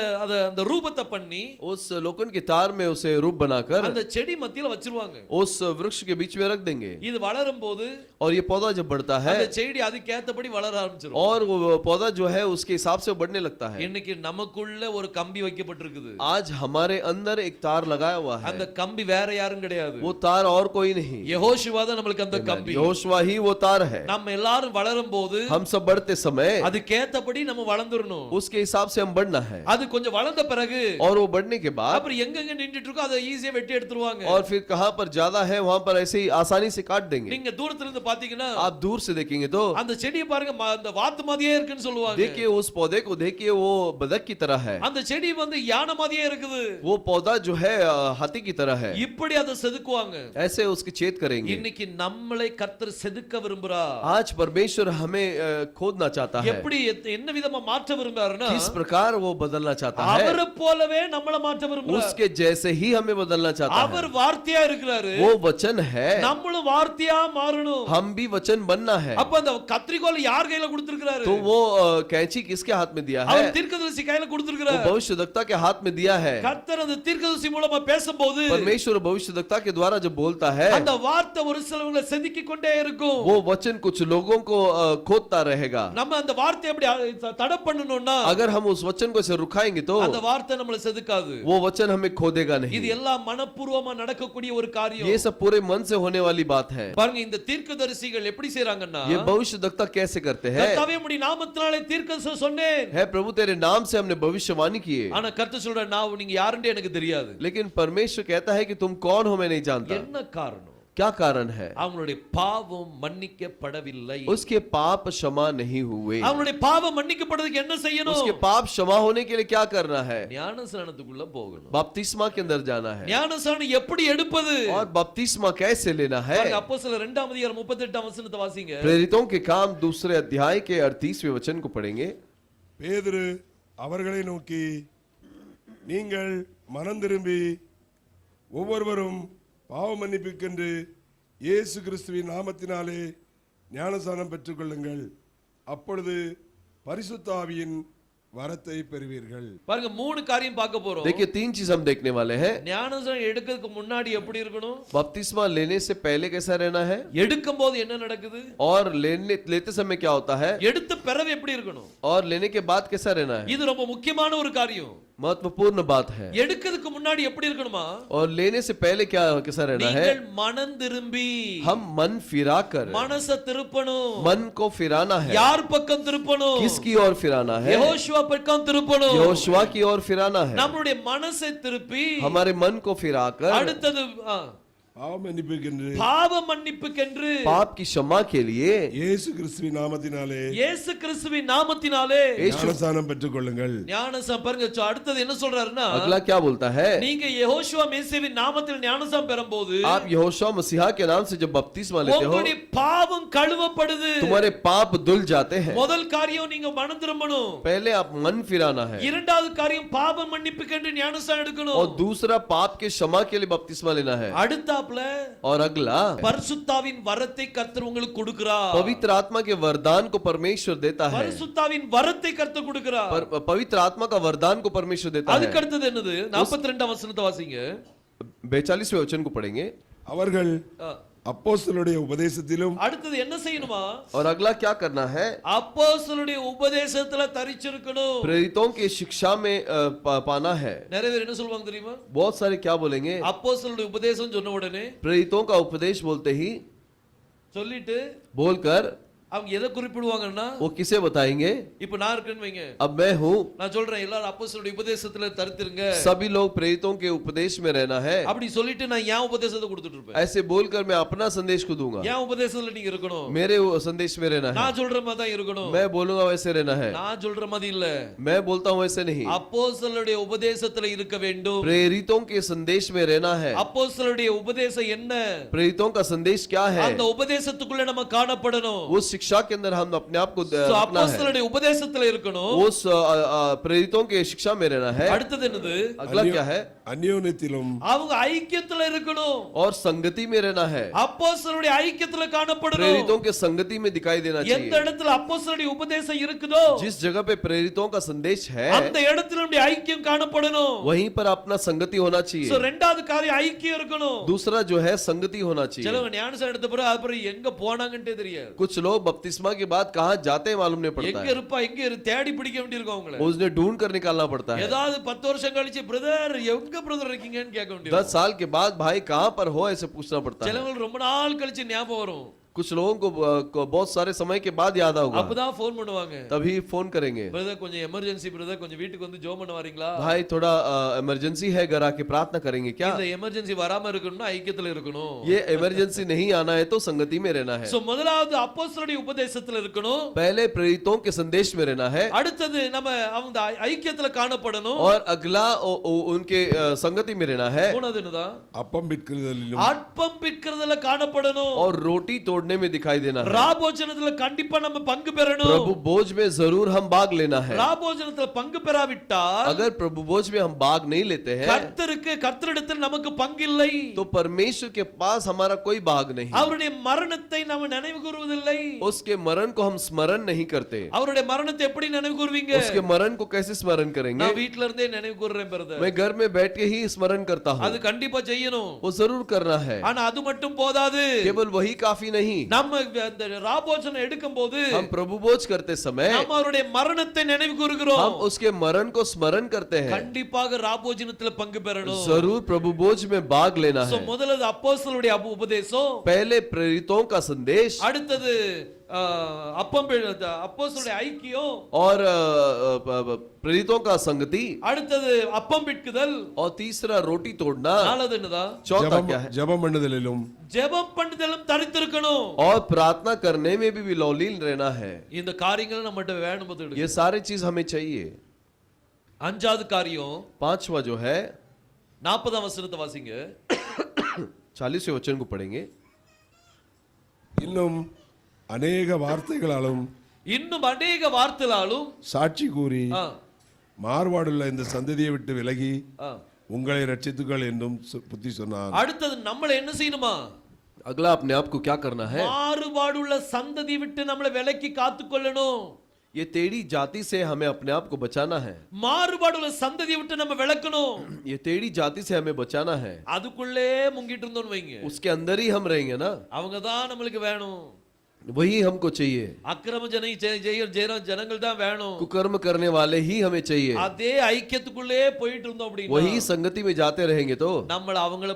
அந்த ரூபத்தை பண்ணி उस लोखंड के तार में उसे रूप बनाकर அந்த செடி மத்தியில வச்சிருவாங்க. उस वृक्ष के बीच में रख देंगे। இது வளரும் போது और ये पौधा जब बढ़ता है அந்த செடி அதுக்கு ஏத்தபடி வளர ஆரம்பிச்சிரும். और वो पौधा जो है उसके हिसाब से बढ़ने लगता है। இன்னைக்கு நமக்குள்ள ஒரு கம்பி வைக்கப்பட்டிருக்குது. आज हमारे अंदर एक तार लगाया हुआ है, அந்த கம்பி வேற யாரும் கிடையாது. वो तार और कोई नहीं, யெகோஷுவா தான் நமக்கு அந்த கம்பி. यहोशुआ ही वो तार है। நம்ம எல்லாரும் வளரும் போது हम सब बढ़ते समय அதுக்கேத்தபடி நம்ம வளர்ந்துறணும். उसके हिसाब से हम बढ़ना है, அது கொஞ்சம் வளர்ந்த பிறகு और वो बढ़ने के बाद அப்புறம் எங்கெங்க நின்னுட்டு இருக்கோ அதை ஈஸியா வெட்டி எடுத்துருவாங்க. और फिर कहां पर ज्यादा है वहां पर ऐसे ही आसानी से काट देंगे। நீங்க தூரத்துல இருந்து பாத்தீங்கன்னா आप दूर से देखेंगे तो அந்த செடியை பாருங்க அந்த வாத்து மாதிரியே இருக்குன்னு சொல்லுவாங்க. देखिए उस पौधे को, देखिए वो बदक की तरह है, அந்த செடி யானை மாதிரியே இருக்குது. वो पौधा जो है हाथी की तरह है, இப்படி அதை செதுக்குவாங்க. ऐसे उसके छेद करेंगे। இன்னைக்கு நம்மளை கர்த்தர் செதுக்க விரும்புறார். आज परमेश्वर हमें खोदना चाहता है। எப்படி என்ன விதமா மாற்ற விரும்புறாருன்னா किस प्रकार वो बदलना चाहता है, அவரை போலவே நம்மள மாற்ற விரும்புறார். उसके जैसे ही हमें बदलना चाहता அவர் है। வார்த்தையா இருக்கிறாரு, वो वचन है, நம்மளும் வார்த்தையா மாறணும். हम भी वचन बनना है। அப்ப அந்த கத்திரிக்கோல் யார் கையில கொடுத்திருக்காரு? तो वो कैंची किसके हाथ में दिया है? அவர் தீர்க்கதரிசி கையில वो கொடுத்திருக்காரு. भविष्यवक्ता के हाथ में दिया है। கர்த்தர் அந்த தீர்க்கதரிசி மூலமா பேசும்போது परमेश्वर भविष्यवक्ता के द्वारा जब बोलता है, அந்த வார்த்தை ஒரு சிலவங்களை செதுக்கி கொண்டே இருக்கும். वो वचन कुछ लोगों को खोदता रहेगा। நம்ம அந்த வார்த்தையை அப்படி தடை பண்ணணும்னா अगर हम उस वचन को ऐसे रुकाएंगे तो அந்த வார்த்தை நம்மளை செதுக்காது. वो वचन हमें खोदेगा இது नहीं। எல்லாம் மனப்பூர்வமா நடக்கக்கூடிய ஒரு காரியம். ये सब पूरे मन से होने वाली बात है। பாருங்க இந்த தீர்க்கதரிசிகள் எப்படி செய்றாங்கன்னா, ये भविष्यवक्ता कैसे करते हैं? கர்த்தாவே உம்முடைய நாமத்தினாலே தீர்க்கதரிசனம் சொன்னேன். है प्रभु तेरे नाम से हमने भविष्यवाणी किए, ஆனா கர்த்தர் சொல்ற நான் நீங்க யாருன்னு எனக்கு தெரியாது. लेकिन परमेश्वर कहता है कि तुम कौन हो मैं नहीं जानता। என்ன காரணம்? क्या कारण है? அவங்களுடைய பாவம் மன்னிக்கப்படவில்லை. उसके पाप क्षमा नहीं हुए। அவங்களுடைய பாவம் மன்னிக்கப்படுறதுக்கு என்ன செய்யணும்? उसके पाप क्षमा होने के लिए क्या करना है? ஞானஸ்நானத்துக்குள்ள போகணும். बपतिस्मा के अंदर जाना है। ஞானஸ்நானம் எப்படி எடுப்பது? और बपतिस्मा कैसे लेना है? பாருங்க அப்போஸ்தலர் 2ஆம் அதிகாரம் 38ஆம் வசனத்தை வாசிங்க. प्रेरितों के काम दूसरे अध्याय के 38वें वचन को पढ़ेंगे। பேதுரு அவர்களை நோக்கி, நீங்கள் மனம் திரும்பி ஒவ்வொருவரும் பாவ மன்னிப்புக்கென்று இயேசு கிறிஸ்துவின் நாமத்தினாலே ஞானஸ்நானம் பெற்றுக்கொள்ளுங்கள், அப்பொழுது பரிசுத்த ஆவியின் வரத்தை பெறுவீர்கள். பாருங்க மூணு காரியம் பார்க்க போறோம். देखिए 3 चीज हम देखने वाले हैं। ஞானஸ்நானம் எடுக்கிறதுக்கு முன்னாடி எப்படி இருக்கணும்? बपतिस्मा लेने से पहले कैसा रहना है? எடுக்கும்போது என்ன நடக்குது? और लेते समय क्या होता है? எடுத்த பிறகு எப்படி இருக்கணும்? और लेने के बाद कैसा रहना है? இது ரொம்ப முக்கியமான ஒரு காரியம். महत्वपूर्ण बात है। எடுக்கிறதுக்கு முன்னாடி எப்படி இருக்கணுமா? और लेने से पहले क्या कैसा रहना है? நீங்கள் மனம் திரும்பி, हम मन फिरा कर, மனச திருப்பணும். मन को फिराना है। யார் பக்கம் திருப்பணும்? किसकी ओर फिराना है? யெகோஷுவா பக்கம் திருப்பணும். यहोशुआ की ओर फिराना है। நம்மளுடைய மனசை திருப்பி हमारे मन को फिराकर அடுத்தது பாவ மன்னிப்புக்கென்று பாவ மன்னிப்புக்கென்று पाप की क्षमा के लिए இயேசு கிறிஸ்துவின் நாமத்தினாலே இயேசு கிறிஸ்துவின் நாமத்தினாலே ஞானஸ்நானம் பெற்றுக்கொள்ளுங்கள். ஞானஸ்நானம் பாருங்க அடுத்தது என்ன சொல்றாருன்னா, अगला क्या बोलता है? நீங்க யெகோஷுவா மேசியாவின் நாமத்தில் ஞானஸ்நானம் பெறும்போது आप यहोशुआ मसीहा के नाम से जब बपतिस्मा लेते हो, உங்களுடைய பாவம் கழுவப்படுது. तुम्हारे पाप धुल जाते हैं। முதல் காரியம் நீங்க மனம் திரும்பணும். पहले आप मन फिराना है, இரண்டாவது காரியம் பாவ மன்னிப்புக்கென்று ஞானஸ்நானம் எடுக்கணும். और दूसरा पाप के क्षमा के लिए बपतिस्मा लेना है। அடுத்தாப்ல और अगला பரிசுத்தாவின் வரத்தை கர்த்தர் உங்களுக்கு கொடுக்கிறார். पवित्र आत्मा के वरदान को परमेश्वर देता है। பரிசுத்தாவின் வரத்தை கர்த்தர் கொடுக்கிறார். पवित्र आत्मा का वरदान को परमेश्वर देता है। அதுக்கு அடுத்தது என்னது? 42ஆம் வசனத்தை வாசிங்க. 42वें वचन को पढ़ेंगे। அவர்கள் ஆ. அப்போஸ்தலருடைய உபதேசத்திலும் அடுத்தது என்ன செய்யணுமா? और अगला क्या करना है? அப்போஸ்தலருடைய உபதேசத்துல தரிச்சிருக்கணும். प्रेरितों की शिक्षा में पाना है। நிறைய பேர் என்ன சொல்வாங்க தெரியுமா? बहुत सारे क्या बोलेंगे? அப்போஸ்தலருடைய உபதேசம் சொன்ன உடனே प्रेरितों का उपदेश बोलते ही சொல்லிட்டு बोलकर அவங்க எதை குறிப்பிடுவாங்கன்னா, वो किसे बताएंगे? இப்ப நான் இருக்கேன்னு வைங்க, अब मैं हूँ, நான் சொல்றேன் எல்லாரும் அப்போஸ்தலருடைய உபதேசத்துல தரித்திருங்க सभी लोग प्रेरितों के उपदेश में रहना है। அப்படி சொல்லிட்டு நான் ஏன் உபதேசத்தை கொடுத்துட்டு இருப்பேன்? ऐसे बोलकर मैं अपना संदेश को दूंगा। ஏன் உபதேசத்துல நீங்க இருக்கணும்? मेरे संदेश में रहना है। நான் சொல்ற மாதிரி தான் இருக்கணும். मैं बोलूंगा वैसे रहना है। நான் சொல்ற மாதிரி இல்ல, मैं बोलता हूँ वैसे नहीं। அப்போஸ்தலருடைய உபதேசத்துல இருக்க வேண்டும். प्रेरितों के संदेश में रहना है। அப்போஸ்தலருடைய உபதேசம் என்ன? प्रेरितों का संदेश क्या है? அந்த உபதேசத்துக்குள்ள நம்ம காணப்படணும். उस शिक्षा के अंदर हम अपने आप को So, रखना है। அப்போஸ்தலருடைய உபதேசத்துல இருக்கணும். उस प्रेरितों के शिक्षा में रहना है। அடுத்தது என்னது? अगला क्या है? அந்யோன்யத்திலும் அவங்க ஐக்கியத்துல இருக்கணும். और संगति में रहना है। அப்போஸ்தலருடைய ஐக்கியத்துல காணப்படணும். प्रेरितों के संगति में दिखाई देना எந்த चाहिए। இடத்துல அப்போஸ்தலருடைய உபதேசம் இருக்குதோ जिस जगह पे प्रेरितों का संदेश है அந்த இடத்துல நம்முடைய ஐக்கியம் காணப்படணும். वहीं पर अपना संगति होना So, चाहिए। ரெண்டாவது காரியம் ஐக்கியம் இருக்கணும். दूसरा जो है संगति होना चाहिए। சிலவங்க ஞானஸ்நானம் எடுத்த பிறகு அப்புறம் எங்க போனாங்கன்னே தெரியாது. कुछ लोग बपतिस्मा के बाद कहाँ जाते हैं मालूम नहीं पड़ता எங்க है। இருப்பா எங்க தேடி பிடிக்க வேண்டியிருக்கும் அவங்கள. उसने ढूंढ कर निकालना पड़ता है। ஏதாவது 10 வருஷம் கழிச்சு பிரதர் எங்க பிரதர் இருக்கீங்கன்னு கேட்க 10 வேண்டியிருக்கும். साल के बाद भाई कहाँ पर हो ऐसे पूछना पड़ता है। சிலவங்க ரொம்ப நாள் கழிச்சு ஞாபகம் வரும். कुछ लोगों को बहुत सारे समय के बाद याद होगा, அப்பதான் ஃபோன் பண்ணுவாங்க, तभी फोन करेंगे, பிரதர் கொஞ்சம் எமர்ஜென்சி பிரதர் கொஞ்சம் வீட்டுக்கு வந்து ஜெபம் பண்ண வரீங்களா? भाई थोड़ा इमरजेंसी है, घर आके प्रार्थना करेंगे क्या? இந்த எமர்ஜென்சி வராம இருக்கணும்னா ஐக்கியத்துல இருக்கணும். ये इमरजेंसी नहीं आना है तो संगति में रहना है। சோ முதலாவது அப்போஸ்தலருடைய உபதேசத்துல இருக்கணும். पहले प्रेरितों के संदेश में रहना है। அடுத்தது நம்ம அவங்க ஐக்கியத்துல காணப்படணும். और अगला उनके संगति में रहना है। மூணாவது என்னதான்? அப்பம் பிற்கிறதிலும் அப்பம் பிற்கிறதுல காணப்படணும். और रोटी तोड़ने में दिखाई देना है। ராபோஜனத்துல கண்டிப்பா நம்ம பங்கு பெறணும். प्रभु बोझ में जरूर हम भाग लेना है। ராபோஜனத்துல பங்கு பெறாவிட்டால் अगर प्रभु बोझ में हम भाग नहीं लेते हैं கர்த்தரிடத்தில் நமக்கு பங்கில்லை. तो परमेश्वर के पास हमारा कोई भाग नहीं। அவருடைய மரணத்தை நாம நினைவு கூறுவதில்லை. उसके मरण को हम स्मरण नहीं करते। அவருடைய மரணத்தை எப்படி நினைவு கூறுவீங்க? उसके मरण को कैसे स्मरण करेंगे? நான் வீட்ல இருந்தே நினைவு கூறுறேன் பிரதர். मैं घर में बैठ के ही स्मरण करता हूँ। அது கண்டிப்பா செய்யணும். वो जरूर करना है। ஆனா அது மட்டும் போதாது. केवल वही काफी नहीं। நம்ம அந்த ராபோஜனம் எடுக்கும்போது हम प्रभु बोझ करते समय நம்ம அவருடைய மரணத்தை நினைவு கூறுகிறோம். हम उसके मरण को स्मरण करते हैं। கண்டிப்பாக ராபோஜனத்துல பங்கு பெறணும். जरूर प्रभु बोझ में भाग लेना சோ है। முதல்ல அப்போஸ்தலருடைய உபதேசம், पहले प्रेरितों का संदेश, அடுத்தது அப்போஸ்தலருடைய ஐக்கியம், और प्रेरितों का संगति, அடுத்தது அப்பம் பிட்குதல், और तीसरा रोटी तोड़ना, நாலாவது என்னதா? चौथा क्या है? ஜெபம் பண்ணுதலிலும் ஜெபம் பண்ணுதலும் தரித்திருக்கணும். और प्रार्थना करने में भी विलोलीन रहना है। இந்த காரியங்கள் நம்மகிட்ட வேணும் போது. ये सारी चीज हमें चाहिए। அஞ்சாவது காரியம், पांचवा जो है 40ஆம் வசனத்தை வாசிங்க. 40वें वचन को पढ़ेंगे। இன்னும் அநேக வார்த்தைகளாலும் இன்னும் அநேக வார்த்தைகளாலும் சாட்சி கூறி ஆ, மாறுபாடுள்ள இந்த சந்ததியை விட்டு விலகி ஆ. உங்களை ரட்சித்துக்கள் என்றும் புத்தி சொன்னார். அடுத்தது நம்மள என்ன செய்யணுமா? अगला अपने आप को क्या करना है? மாறுபாடுள்ள சந்ததி விட்டு நம்மளை விலக்கி காத்துக்கொள்ளணும். ये टेढ़ी जाति से हमें अपने आप को बचाना है। மாறுபாடுள்ள சந்ததியை விட்டு நம்ம விலக்கணும். ये टेढ़ी जाति से हमें बचाना है। அதுக்குள்ளே முங்கிட்டு இருந்தோம்னு வைங்க, उसके अंदर ही हम रहेंगे ना, அவங்க தான் நம்மளுக்கு வேணும். वही हमको चाहिए। அக்கிரம ஜனங்கள் தான் வேணும். कुकर्म करने वाले ही हमें चाहिए। அதே ஐக்கியத்துக்குள்ளே போயிட்டு இருந்தோம் அப்படின்னா वही संगति में जाते रहेंगे तो நம்ம அவங்கள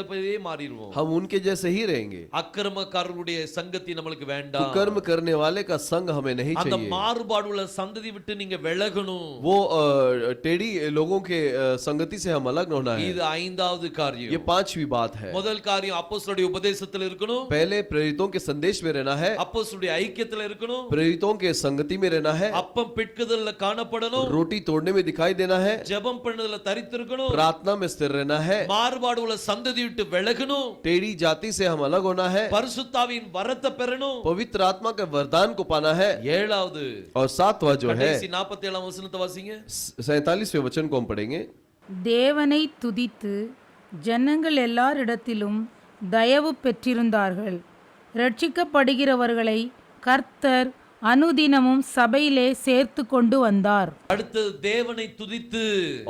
போய் மாறிடுவோம். हम उनके जैसे ही रहेंगे। அக்கிரமக்காரருடைய சங்கத்தி நம்மளுக்கு வேண்டாம். कुकर्म करने वाले का संग हमें नहीं அந்த चाहिए। மாறுபாடுள்ள சந்ததி விட்டு நீங்க விலகணும். वो टेढ़ी लोगों के संगति से हम अलग होना है। இது ஐந்தாவது ये காரியம். पांचवी बात है। முதல் காரியம் அப்போஸ்தலருடைய உபதேசத்தில் இருக்கணும். पहले प्रेरितों के संदेश में रहना है। அப்போஸ்தலருடைய ஐக்கியத்தில் இருக்கணும். प्रेरितों के संगति में रहना है। அப்பம் பிட்குதல்ல காணப்படணும். रोटी तोड़ने में दिखाई देना है। ஜெபம் பண்ணுதல்ல தரித்திருக்கணும். प्रार्थना में स्थिर रहना है। மாறுபாடு உள்ள சந்ததி விட்டு விலகணும். टेढ़ी जाति से हम अलग होना है। பரிசுத்தாவின் வரத்தை பெறணும். पवित्र आत्मा के वरदान को पाना है। ஏழாவது और सातवां जो है கடைசி 47ஆம் வசனத்தை வாசிங்க. 47वें वचन को हम पढ़ेंगे। தேவனை துதித்து ஜனங்கள் எல்லாரிடத்திலும் தயவு பெற்றிருந்தார்கள். ரட்சிக்கப்படுகிறவர்களை கர்த்தர் அனுதினமும் சபையிலே சேர்த்து கொண்டு வந்தார். அடுத்தது தேவனை துதித்து,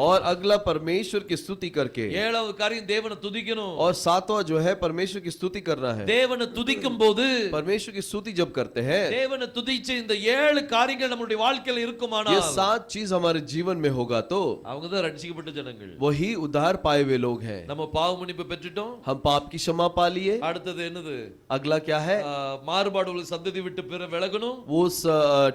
और अगला परमेश्वर की स्तुति करके, ஏழாவது காரியம் தேவனை துதிக்கணும். और सातवां जो है परमेश्वर की स्तुति करना है। தேவனை துதிக்கும் போது, परमेश्वर की स्तुति जब करते हैं, தேவனை துதிச்சு இந்த ஏழு காரியங்கள் நம்மளுடைய வாழ்க்கையில ये இருக்குமானால் 7 चीज हमारे जीवन में होगा तो அவங்க தான் ரட்சிக்கப்பட்ட ஜனங்கள். वही उद्धार पाए हुए लोग हैं। நம்ம பாவ மன்னிப்பு பெற்றுட்டோம். हम पाप की क्षमा पा लिए। அடுத்தது என்னது? अगला क्या है? மாறுபாடு உள்ள சந்ததி விட்டு பிற விலகணும். वो उस